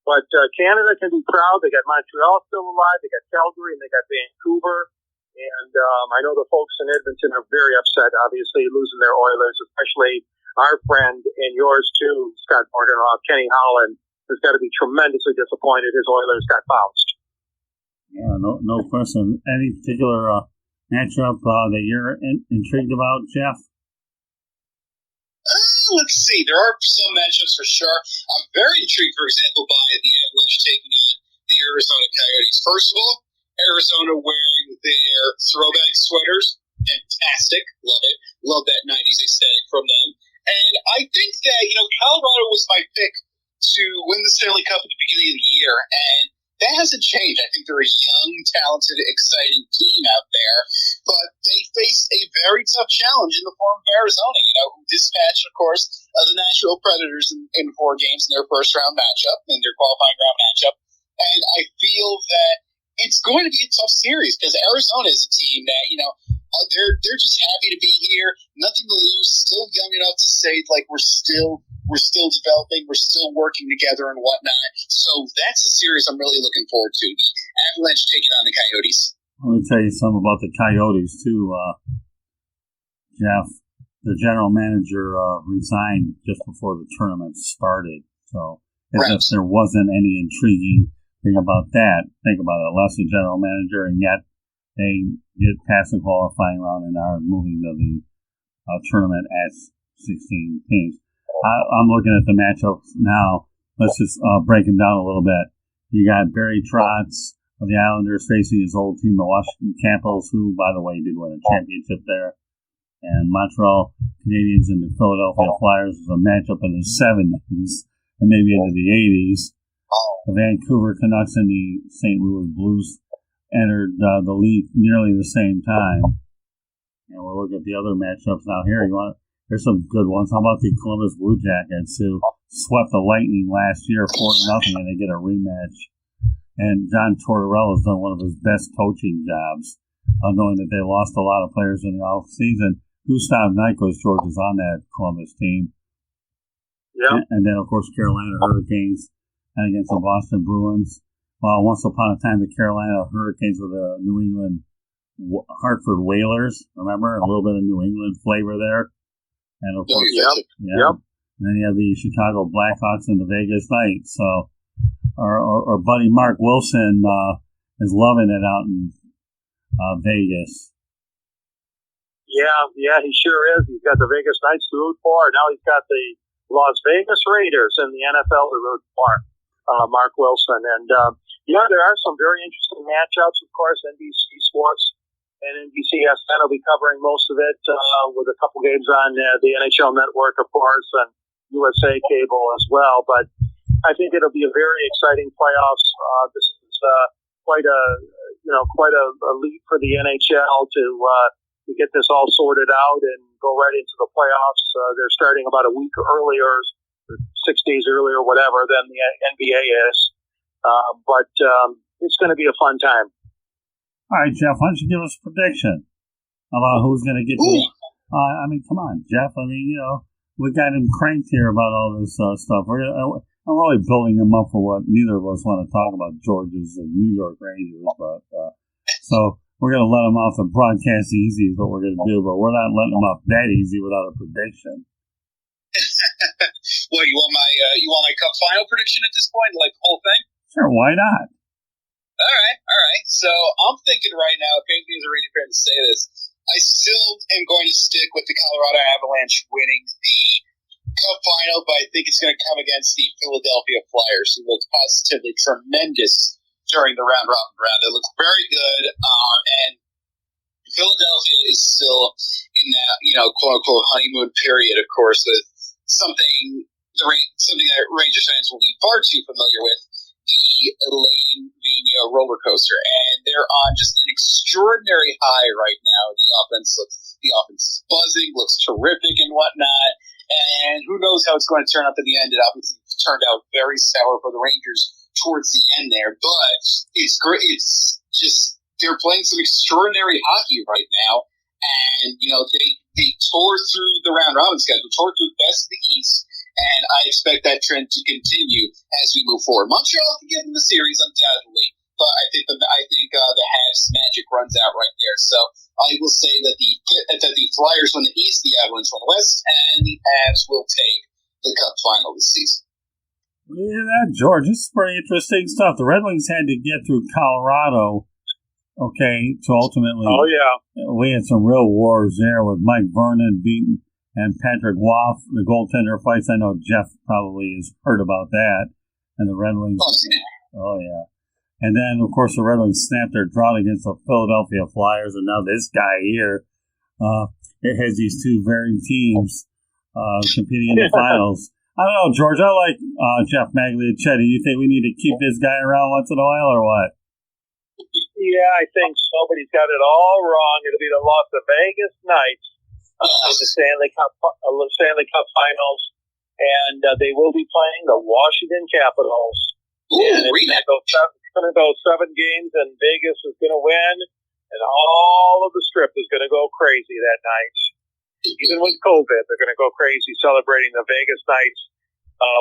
But Canada can be proud. They got Montreal still alive. They got Calgary, and they got Vancouver. And I know the folks in Edmonton are very upset, obviously, losing their Oilers, especially our friend and yours, too, Scott Morganroth, Kenny Holland, has got to be tremendously disappointed his Oilers got bounced. Yeah, no question. Any particular matchup that you're intrigued about, Geoff? Let's see. There are some matchups for sure. I'm very intrigued, for example, by the Avalanche taking on the Arizona Coyotes. First of all, Arizona wearing their throwback sweaters. Fantastic. Love it. Love that 90s aesthetic from them. And I think that, Colorado was my pick to win the Stanley Cup at the beginning of the year. And that hasn't changed. I think they're a young, talented, exciting team out there. But they face a very tough challenge in the form of Arizona, who dispatched, of course, the Nashville Predators in 4 games in their first-round matchup, in their qualifying round matchup. And I feel that it's going to be a tough series because Arizona is a team that, they're just happy to be here, nothing to lose, still young enough to say, like, we're still developing, we're still working together and whatnot. So that's a series I'm really looking forward to. The Avalanche taking on the Coyotes. Let me tell you something about the Coyotes, too, Geoff. The general manager resigned just before the tournament started. So as if there wasn't any intriguing thing about that. Think about it. Less a general manager, and yet they get past the qualifying round and are moving to the tournament at 16 teams. I'm looking at the matchups now. Let's just break them down a little bit. You got Barry Trotz of the Islanders facing his old team, the Washington Capitals, who, by the way, did win a championship there. And Montreal Canadiens and the Philadelphia Flyers was a matchup in the 70s and maybe into the 80s. The Vancouver Canucks and the St. Louis Blues entered the league nearly the same time. And we'll look at the other matchups now here. There's some good ones. How about the Columbus Blue Jackets, who swept the Lightning last year 4-0, and they get a rematch. And John Tortorella's done one of his best coaching jobs, knowing that they lost a lot of players in the offseason. Gustav Nyquist, George, is on that Columbus team. Yeah. And then, of course, Carolina Hurricanes and against the Boston Bruins. Well, once upon a time, the Carolina Hurricanes were the New England Hartford Whalers. Remember? A little bit of New England flavor there. And of course, Yep. And then you have the Chicago Blackhawks and the Vegas Knights. So, our buddy Mark Wilson is loving it out in Vegas. Yeah, he sure is. He's got the Vegas Knights to root for. Now he's got the Las Vegas Raiders in the NFL to root for. Mark Wilson. And, there are some very interesting matchups, of course. NBC Sports and NBCSN will be covering most of it with a couple games on the NHL Network, of course, and USA Cable as well. But I think it'll be a very exciting playoffs. This is quite a leap for the NHL to get this all sorted out and go right into the playoffs. They're starting about a week earlier, 6 days earlier, whatever, than the NBA is. But it's going to be a fun time. All right, Geoff, why don't you give us a prediction about who's going to get to come on, Geoff. We got him cranked here about all this stuff. I'm really building him up for what neither of us want to talk about, George's New York Rangers. But so we're going to let him off the broadcast easy is what we're going to do, but we're not letting him off that easy without a prediction. Well, you want my cup final prediction at this point, like the whole thing? Sure, why not? All right. So I'm thinking right now, if anything's already fair to say this, I still am going to stick with the Colorado Avalanche winning the Cup final, but I think it's going to come against the Philadelphia Flyers, who looked positively tremendous during the round-robin round. They looked very good, and Philadelphia is still in that, quote-unquote honeymoon period, of course, with something that Rangers fans will be far too familiar with, the Elaine Vigneault roller coaster, and they're on just an extraordinary high right now. The offense is buzzing, looks terrific and whatnot, and who knows how it's going to turn out at the end. It obviously turned out very sour for the Rangers towards the end there, but it's great. It's just they're playing some extraordinary hockey right now, and they tore through the round robin schedule, tore through the best of the East. And I expect that trend to continue as we move forward. Montreal can give them the series, undoubtedly, but I think the Habs magic runs out right there. So I will say that the Flyers win the East, the Avalanche win the West, and the Habs will take the Cup final this season. Yeah, George, this is pretty interesting stuff. The Red Wings had to get through Colorado, to ultimately. Oh yeah, we had some real wars there with Mike Vernon beating. And Patrick Waugh, the goaltender fights. I know Geoff probably has heard about that. And the Red Wings. Oh, yeah. And then, of course, the Red Wings snapped their drought against the Philadelphia Flyers. And now this guy here, it has these two varying teams competing in the finals. I don't know, George. I like Geoff Magliocchetti. You think we need to keep this guy around once in a while or what? Yeah, I think so. But he's got it all wrong. It'll be the Las Vegas Knights. In the Stanley Cup Finals, and they will be playing the Washington Capitals. Ooh, and it's going to go 7 games, and Vegas is going to win, and all of the Strip is going to go crazy that night. Even with COVID, they're going to go crazy celebrating the Vegas Knights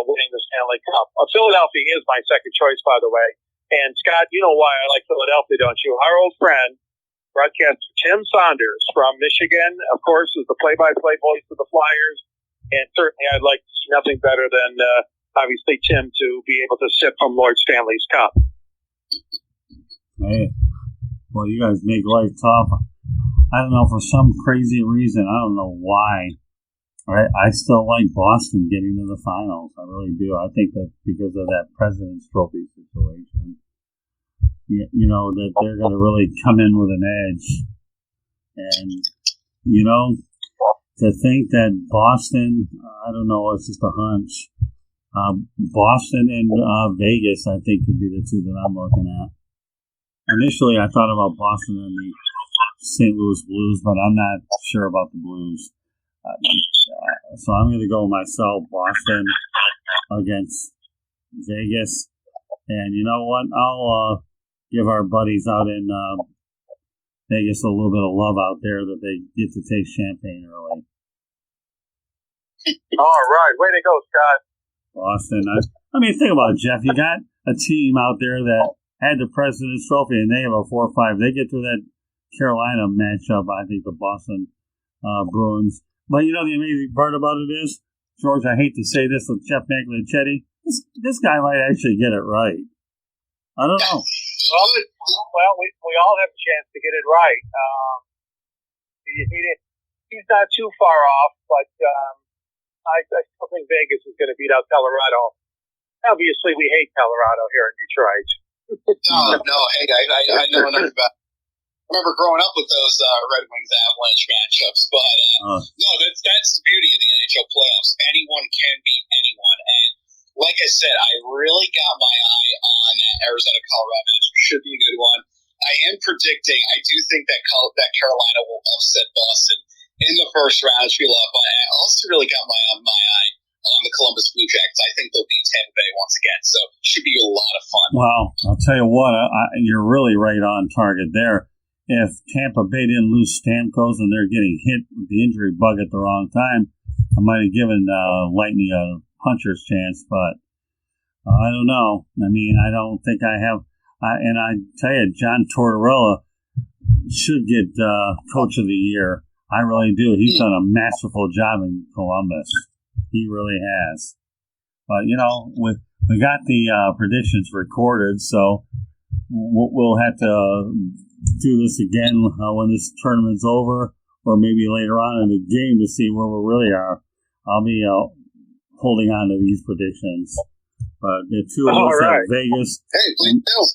winning the Stanley Cup. Philadelphia is my second choice, by the way. And Scott, you know why I like Philadelphia, don't you? Our old friend, broadcaster Tim Saunders from Michigan, of course, is the play-by-play voice of the Flyers, and certainly I'd like to see nothing better than obviously Tim to be able to sip from Lord Stanley's cup. Hey, well, you guys make life tough. I don't know, for some crazy reason, I don't know why. Right? I still like Boston getting to the finals. I really do. I think that because of that President's Trophy situation, that they're going to really come in with an edge. And, to think that Boston, I don't know, it's just a hunch. Boston and Vegas, I think, could be the two that I'm looking at. Initially, I thought about Boston and the St. Louis Blues, but I'm not sure about the Blues. So I'm going to go myself, Boston against Vegas. And you know what? I'll give our buddies out in Vegas a little bit of love out there that they get to taste champagne early. All right. Way to go, Scott. Boston. I mean, think about it, Geoff. You got a team out there that had the President's Trophy, and they have a 4-5. They get through that Carolina matchup, I think, the Boston Bruins. But the amazing part about it is, George, I hate to say this with Geoff Magliocchetti, this guy might actually get it right. I don't know. Well, we all have a chance to get it right. He's not too far off, but I still think Vegas is going to beat out Colorado. Obviously, we hate Colorado here in Detroit. No, hey, I know enough about. I remember growing up with those Red Wings Avalanche matchups, but no, that's the beauty of the NHL playoffs. Anyone can beat anyone, and like I said, I really got my eye on that Arizona-Colorado matchup. Should be a good one. I am predicting. I do think that Carolina will upset Boston in the first round. Should be a lot of fun. I also really got my eye on the Columbus Blue Jackets. I think they'll beat Tampa Bay once again, so it should be a lot of fun. Well, I'll tell you what, you're really right on target there. If Tampa Bay didn't lose Stamkos and they're getting hit with the injury bug at the wrong time, I might have given Lightning a puncher's chance, but I don't know. I mean, I don't think I have. And I tell you, John Tortorella should get Coach of the Year. I really do. He's done a masterful job in Columbus. He really has. But, we got the predictions recorded, so we'll have to do this again when this tournament's over, or maybe later on in the game to see where we really are. I'll be holding on to these predictions. But the two of us have Vegas. Hey, please do.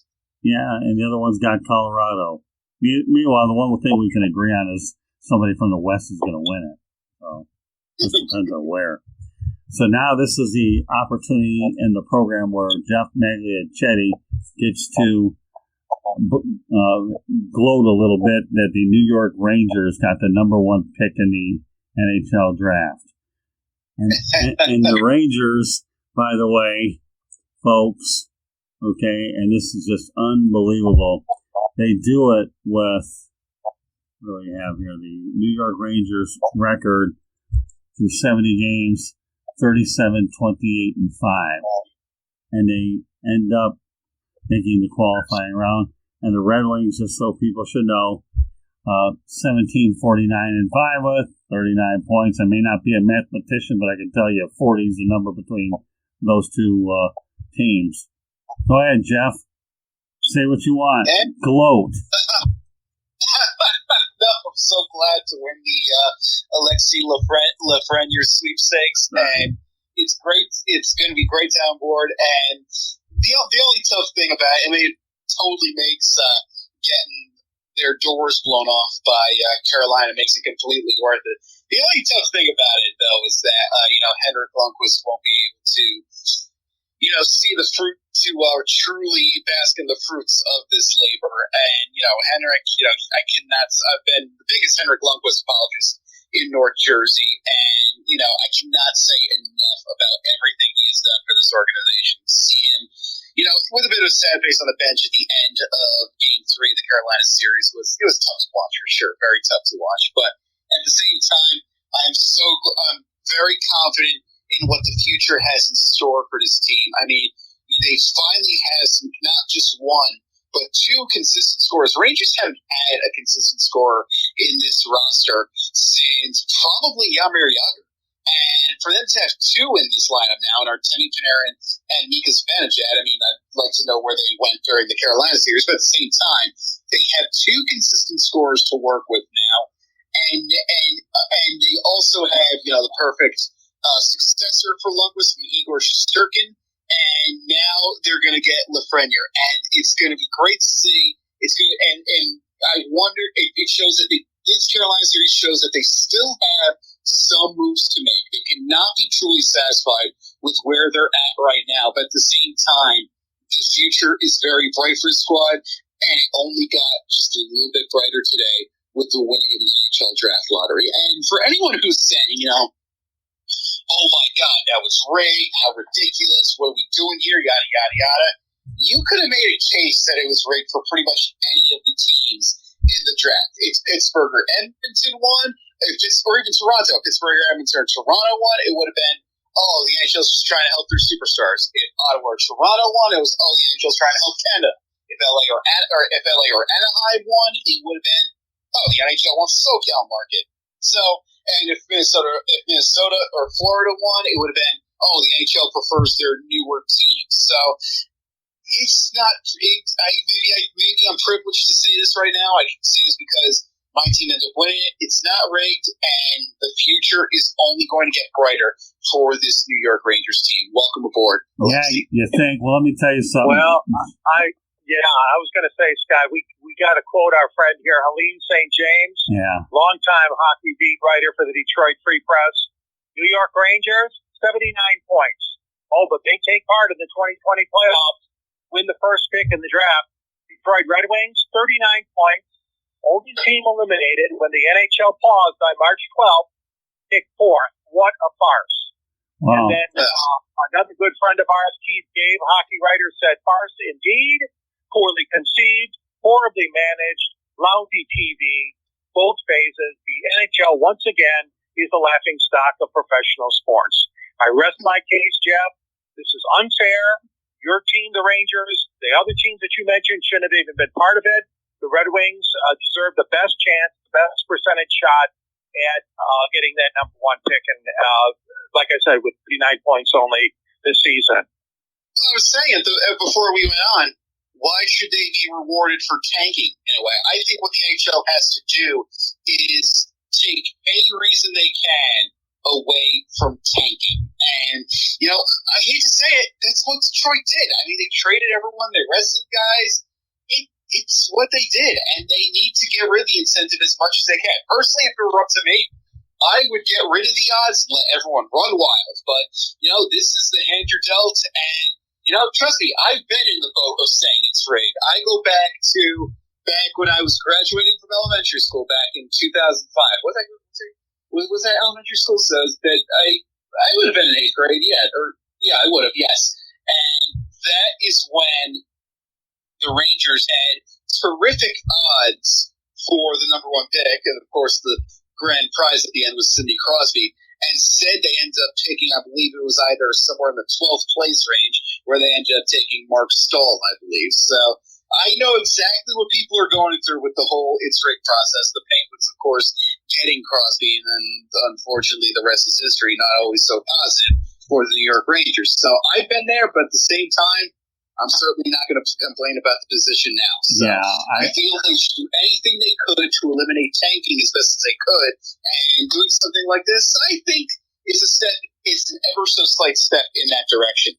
Yeah, and the other one's got Colorado. Meanwhile, the one thing we can agree on is somebody from the West is going to win it. So it depends on where. So now this is the opportunity in the program where Geoff Magliocchetti gets to gloat a little bit that the New York Rangers got the number 1 pick in the NHL draft. And the Rangers, by the way, folks, okay, and this is just unbelievable. They do it with, what do we have here? The New York Rangers record through 70 games, 37, 28, and 5. And they end up making the qualifying round. And the Red Wings, just so people should know, 17, 49, and 5 with 39 points. I may not be a mathematician, but I can tell you 40 is the number between those two teams. Go ahead, Geoff. Say what you want. Gloat. No, I'm so glad to win the Alexis Lafreniere sweepstakes, and it's great. It's going to be great to on board. And the only tough thing about it, it totally makes getting their doors blown off by Carolina makes it completely worth it. The only tough thing about it, though, is that Henrik Lundqvist won't be able to see the fruit to truly bask in the fruits of this labor. And Henrik, I've been the biggest Henrik Lundqvist apologist in North Jersey, and I cannot say enough about everything he has done for this organization. To see him, with a bit of a sad face on the bench at the end of Game 3 of the Carolina series was tough to watch for sure, very tough to watch. But at the same time, I'm very confident in what the future has in store for this team. I mean, they finally have not just one, but 2 consistent scorers. Rangers haven't had a consistent scorer in this roster since probably Jaromir Jagr. And for them to have two in this lineup now, and Artemi Panarin and Mika Zibanejad, I mean, I'd like to know where they went during the Carolina series, but at the same time, they have two consistent scorers to work with now, and they also have, you know, the perfect successor for Lundqvist from Igor Shesterkin, and now they're going to get Lafreniere, and it's going to be great to see. It's good, and I wonder. It shows that this Carolina series shows that they still have some moves to make. They cannot be truly satisfied with where they're at right now, but at the same time, the future is very bright for the squad, and it only got just a little bit brighter today with the winning of the NHL draft lottery. And for anyone who's saying, you know, oh my God, that was rigged, how ridiculous, what are we doing here, yada, yada, yada, you could have made a case that it was rigged for pretty much any of the teams in the draft. If Pittsburgh or Edmonton won, or even Toronto, Pittsburgh or Edmonton or Toronto won, it would have been, oh, the NHL's just trying to help their superstars. If Ottawa or Toronto won, it was, oh, the NHL's trying to help Canada. If LA or Anaheim won, it would have been, oh, the NHL wants the SoCal market. So, and if Minnesota or Florida won, it would have been, oh, the NHL prefers their newer teams. So it's not. Maybe I'm privileged to say this right now. I can say this because my team ended up winning it. It's not rigged, and the future is only going to get brighter for this New York Rangers team. Welcome aboard. Yeah, you think? Well, let me tell you something. Well, I was going to say, Scott, we got to quote our friend here, Helene St. James, longtime hockey beat writer for the Detroit Free Press. New York Rangers, 79 points. Oh, but they take part in the 2020 playoffs, win the first pick in the draft. Detroit Red Wings, 39 points. Only team eliminated when the NHL paused on March 12th, picked fourth. What a farce. Wow. And then another good friend of ours, Keith Gabe, hockey writer, said, farce indeed, poorly conceived, horribly managed, lousy TV, both phases. The NHL, once again, is the laughing stock of professional sports. I rest my case, Geoff. This is unfair. Your team, the Rangers, the other teams that you mentioned shouldn't have even been part of it. The Red Wings deserve the best chance, the best percentage shot at getting that number one pick. And like I said, with 39 points only this season. Well, I was saying before we went on, why should they be rewarded for tanking in a way? I think what the NHL has to do is take any reason they can away from tanking. And, you know, I hate to say it, that's what Detroit did. I mean, they traded everyone, they rested guys. It's what they did, and they need to get rid of the incentive as much as they can. Personally, if it were up to me, I would get rid of the odds and let everyone run wild. But, you know, this is the hand you're dealt, and, you know, trust me, I've been in the boat of saying it's rigged. I go back when I was graduating from elementary school back in 2005. Was that elementary school? So that I would have been in 8th grade, I would have, yes. And that is when the Rangers had terrific odds for the number one pick, and of course the grand prize at the end was Sidney Crosby, and said they ended up taking, I believe it was either somewhere in the 12th place range, where they ended up taking Mark Stahl, I believe. So I know exactly what people are going through with the whole it's rigged process. The Penguins, of course, getting Crosby, and then unfortunately the rest is history, not always so positive for the New York Rangers. So I've been there, but at the same time, I'm certainly not going to complain about the position now. So I feel they should do anything they could to eliminate tanking as best as they could. And doing something like this, I think, is an ever so slight step in that direction.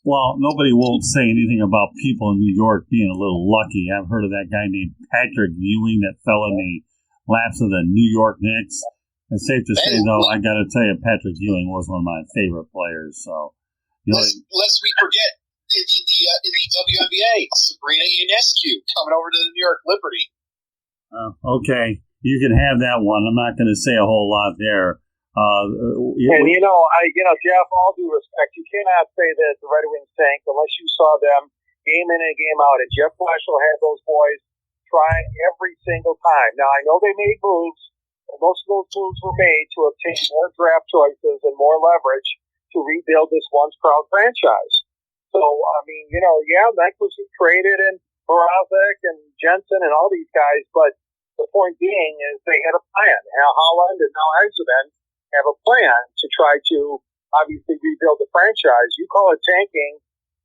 Well, nobody will say anything about people in New York being a little lucky. I've heard of that guy named Patrick Ewing that fell in the laps of the New York Knicks. It's safe to say, though, I got to tell you, Patrick Ewing was one of my favorite players. So, lest we forget, in the WNBA, Sabrina Ionescu coming over to the New York Liberty. Okay, you can have that one. I'm not going to say a whole lot there. And Geoff, all due respect, you cannot say that the Red Wings tanked unless you saw them game in and game out. And Jeff Blashill had those boys trying every single time. Now I know they made moves, and most of those moves were made to obtain more draft choices and more leverage to rebuild this once proud franchise. So, I mean, Nyquist was traded, and Mrazek and Jensen and all these guys, but the point being is they had a plan. Now Holland and now Eichorn have a plan to try to obviously rebuild the franchise. You call it tanking.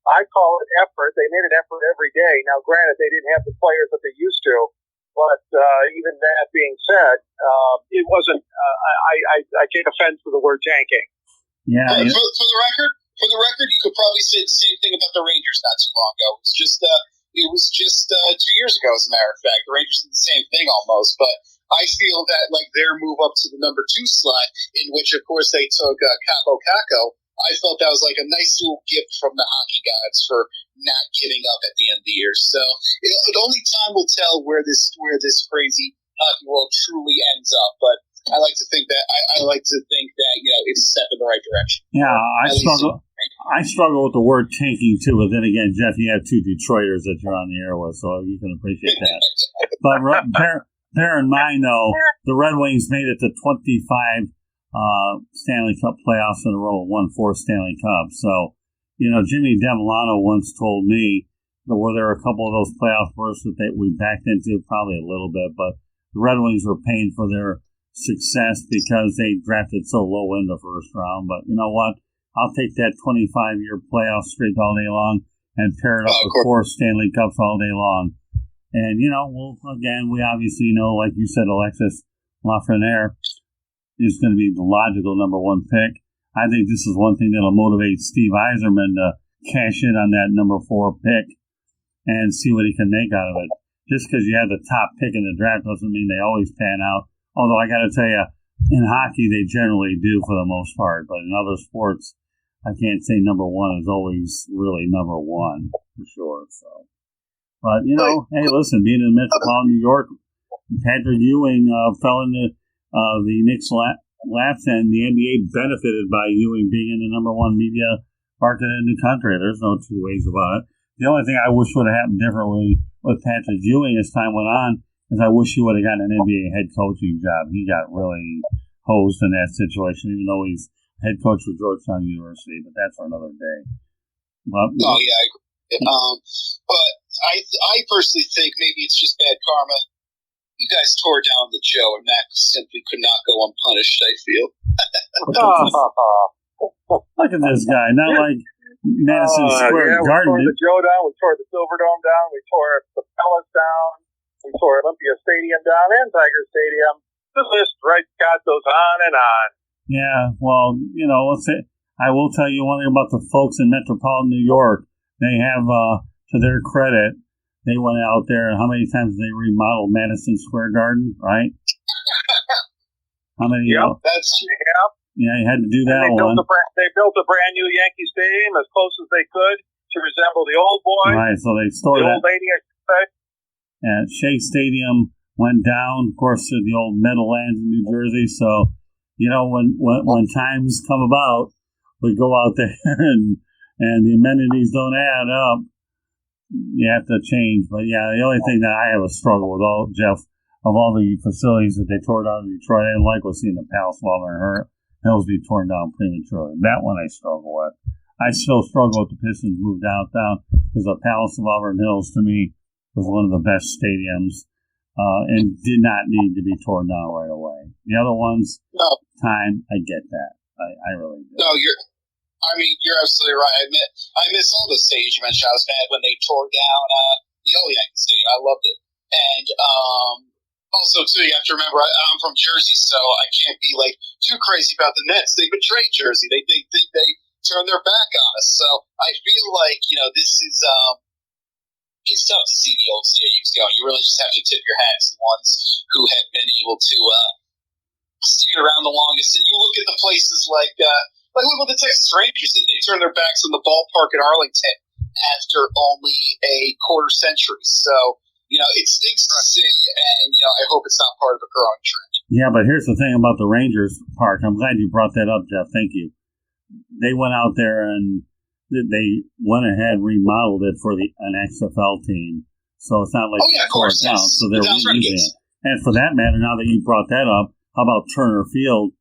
I call it effort. They made an effort every day. Now, granted, they didn't have the players that they used to, but even that being said, it wasn't. I take offense to the word tanking. Yeah. For the record, you could probably say the same thing about the Rangers not too long ago. It was just 2 years ago, as a matter of fact. The Rangers did the same thing almost, but I feel that like their move up to the number 2 slot, in which of course they took Capo Caco. I felt that was like a nice little gift from the hockey gods for not giving up at the end of the year. So only time will tell where this crazy hockey world truly ends up. But I like to think that it's a step in the right direction. Yeah, I struggle with the word tanking too. But then again, Geoff, you have 2 Detroiters that you're on the air with, so you can appreciate that. But bear in mind, though, the Red Wings made it to 25. Stanley Cup playoffs in a row, won 4 Stanley Cups. So, Jimmy Devellano once told me that were there a couple of those playoff bursts that we backed into, probably a little bit, but the Red Wings were paying for their success because they drafted so low in the first round. But you know what? I'll take that 25-year playoff streak all day long and pair it up with 4 Stanley Cups all day long. And, we obviously know, like you said, Alexis Lafreniere is going to be the logical number 1 pick. I think this is one thing that'll motivate Steve Yzerman to cash in on that number 4 pick and see what he can make out of it. Just because you have the top pick in the draft doesn't mean they always pan out. Although I got to tell you, in hockey they generally do for the most part, but in other sports, I can't say number 1 is always really number 1 for sure. So, but hey, listen, being in Metropolitan New York, Patrick Ewing fell into the Knicks' laps, and the NBA benefited by Ewing being in the number 1 media market in the country. There's no 2 ways about it. The only thing I wish would have happened differently with Patrick Ewing as time went on is I wish he would have gotten an NBA head coaching job. He got really hosed in that situation, even though he's head coach for Georgetown University, but that's for another day. But, I agree. But I personally think maybe it's just bad karma. You guys tore down the Joe, and that simply could not go unpunished, I feel. Look at this guy. Not like Madison Square Garden. We tore the Joe down. We tore the Silverdome down. We tore the Palace down. We tore Olympia Stadium down and Tiger Stadium. The list goes on and on. Yeah, well, I will tell you one thing about the folks in Metropolitan New York. They have, to their credit, they went out there, and how many times they remodeled Madison Square Garden, right? How many? Yep, yeah, you had to do that one. They built a brand new Yankee Stadium as close as they could to resemble the old boy. Right, so they stored that. The old lady, I should say. And Shea Stadium went down, of course, to the old Meadowlands in New Jersey. So, when times come about, we go out there and the amenities don't add up. You have to change. But yeah, the only thing that I have a struggle with, Geoff, of all the facilities that they tore down in Detroit, I didn't like was seeing the Palace of Auburn Hills be torn down prematurely. That one I struggle with. I still struggle with the Pistons move downtown because the Palace of Auburn Hills, to me, was one of the best stadiums and did not need to be torn down right away. The other ones, time, I get that. I really do. No, you're absolutely right. I miss all the stadiums you mentioned. I was mad when they tore down the old Yankee Stadium. I loved it. And also, too, you have to remember, I'm from Jersey, so I can't be too crazy about the Nets. They betrayed Jersey. They turned their back on us. So I feel like this is it's tough to see the old stadiums going. You really just have to tip your hat to the ones who have been able to stay around the longest. And you look at the places like look what the Texas Rangers did. They turned their backs on the ballpark in Arlington after only a quarter century. So, it stinks to see, and, I hope it's not part of a growing trend. Yeah, but here's the thing about the Rangers park. I'm glad you brought that up, Geoff. Thank you. They went out there and they went ahead and remodeled it for an XFL team. So it's not like they tore it down. So they're reusing it. And for that matter, now that you brought that up, how about Turner Field?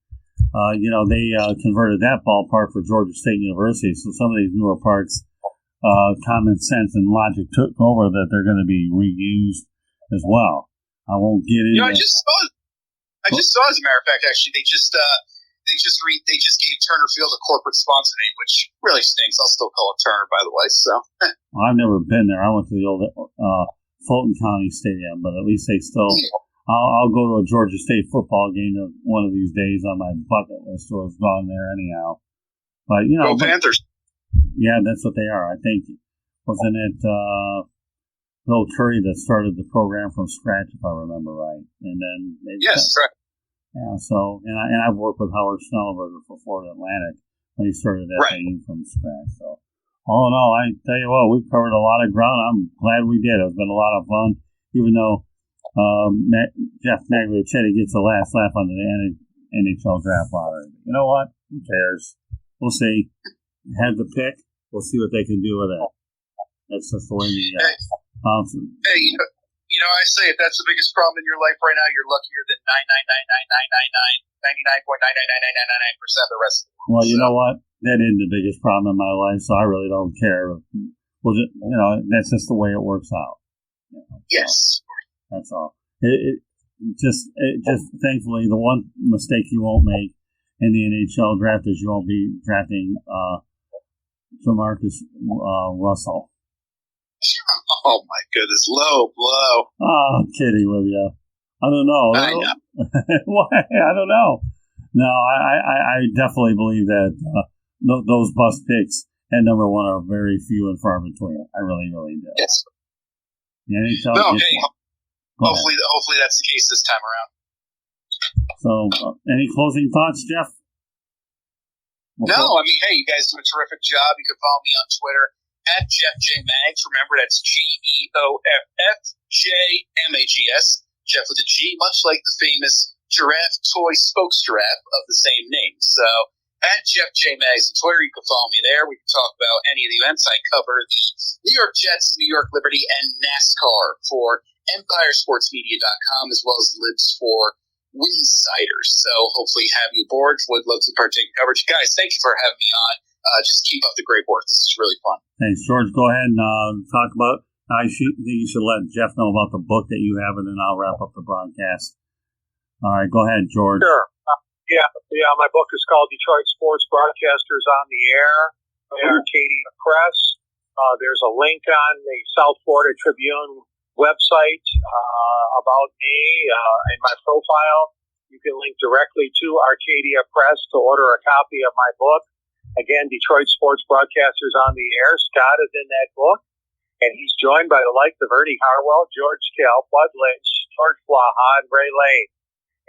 They converted that ballpark for Georgia State University. So some of these newer parks, common sense and logic took over that they're going to be reused as well. I won't get into I just saw, as a matter of fact, actually, they just they just gave Turner Field a corporate sponsor name, which really stinks. I'll still call it Turner, by the way. So well, I've never been there. I went to the old Fulton County Stadium, but at least they still. I'll go to a Georgia State football game one of these days on my bucket list. So I've gone there anyhow. But go Panthers. Yeah, that's what they are. I think wasn't it Bill Curry that started the program from scratch, if I remember right, and then yes, right. Yeah, so, and I've worked with Howard Schnellenberger for Florida Atlantic when he started FAU from scratch. So, all in all, I tell you what, we've covered a lot of ground. I'm glad we did. It's been a lot of fun, even though Geoff Magliocchetti gets the last laugh on the NHL draft lottery. You know what? Who cares? We'll see. Have the pick. We'll see what they can do with it. That's just the way we go. Hey, I say if that's the biggest problem in your life right now, you're luckier than 99.99999% of the rest of the world. Well, you know what? That is the biggest problem in my life, so I really don't care. Well, that's just the way it works out. Yes. So that's all. It just thankfully, the one mistake you won't make in the NHL draft is you won't be drafting Jamarcus Russell. Oh my goodness, low blow. Oh, I'm kidding with you. I don't know. I know. Why? I don't know. No, I definitely believe that those bust picks at number one are very few and far between. I really, really do. Yes. The NHL hopefully that's the case this time around. So, any closing thoughts, Geoff? No, I mean, hey, you guys do a terrific job. You can follow me on Twitter at Geoff J. Mags. Remember, that's GeoffJMags. Geoff with a G, much like the famous giraffe toy spokes giraffe of the same name. So, at Geoff J. Mags on Twitter, you can follow me there. We can talk about any of the events. I cover the New York Jets, New York Liberty, and NASCAR for EmpireSportsMedia.com, as well as Libs for Winsiders. So hopefully have you aboard. Would love to partake in coverage. Guys, thank you for having me on. Just keep up the great work. This is really fun. Thanks, George. Go ahead and talk about. I think you should let Geoff know about the book that you have, and then I'll wrap up the broadcast. All right, go ahead, George. Sure. Yeah. My book is called Detroit Sports Broadcasters on the Air by Arcadia Press. There's a link on the South Florida Tribune website about me in my profile. You can link directly to Arcadia Press to order a copy of my book. Again, Detroit Sports Broadcasters on the Air. Scott is in that book, and he's joined by the likes of Ernie Harwell, George Kell, Bud Lynch, George Flaha, and Ray Lane,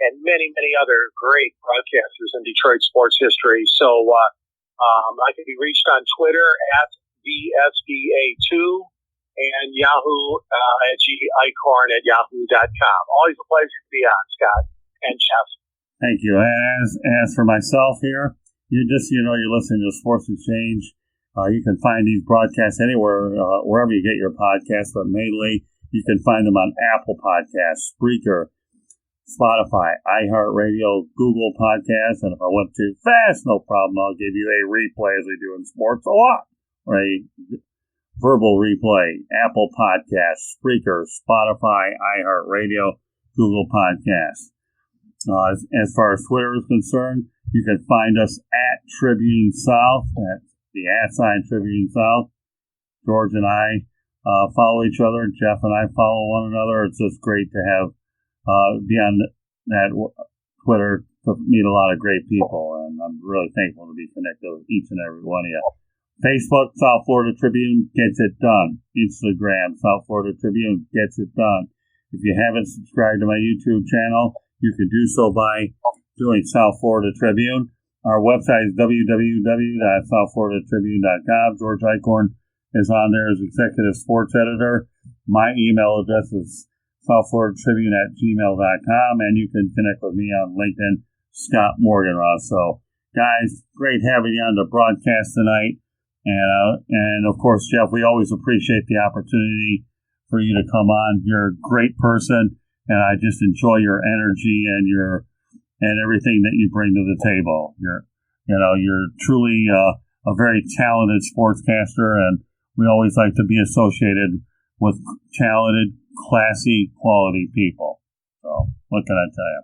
and many, many other great broadcasters in Detroit sports history. So I can be reached on Twitter at VSBA2 and Yahoo at Eichorn at yahoo.com. Always a pleasure to be on, Scott and Geoff. Thank you. As for myself here, you're listening to Sports Exchange. You can find these broadcasts anywhere, wherever you get your podcasts, but mainly you can find them on Apple Podcasts, Spreaker, Spotify, iHeartRadio, Google Podcasts, and if I went too fast, no problem, I'll give you a replay as we do in sports a lot, right? Verbal replay, Apple Podcasts, Spreaker, Spotify, iHeartRadio, Google Podcasts. As far as Twitter is concerned, you can find us at Tribune South, at the @ Tribune South. George and I follow each other. Geoff and I follow one another. It's just great to have be on that Twitter to meet a lot of great people, and I'm really thankful to be connected with each and every one of you. Facebook, South Florida Tribune gets it done. Instagram, South Florida Tribune gets it done. If you haven't subscribed to my YouTube channel, you can do so by doing South Florida Tribune. Our website is www.southfloridatribune.com. George Eichorn is on there as executive sports editor. My email address is southfloridatribune@gmail.com, and you can connect with me on LinkedIn, Scott Morganroth. So, guys, great having you on the broadcast tonight. And of course, Geoff, we always appreciate the opportunity for you to come on. You're a great person, and I just enjoy your energy and everything that you bring to the table. You're truly a very talented sportscaster, and we always like to be associated with talented, classy, quality people. So, what can I tell you?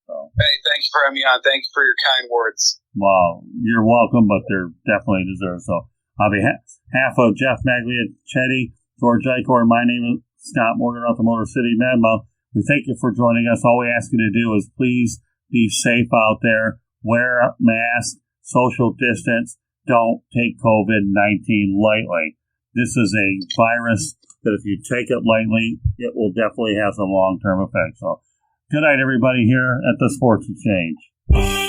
So, hey, thank you for having me on. Thank you for your kind words. well, you're welcome, but they're definitely deserved. So, on behalf of Geoff Magliocchetti, George Eichorn, my name is Scott Morgan, off the Motor City Madmouth. We thank you for joining us. All we ask you to do is please be safe out there, wear a mask, social distance, don't take COVID-19 lightly. This is a virus that if you take it lightly, it will definitely have some long-term effects. So, good night, everybody, here at the Sports Exchange.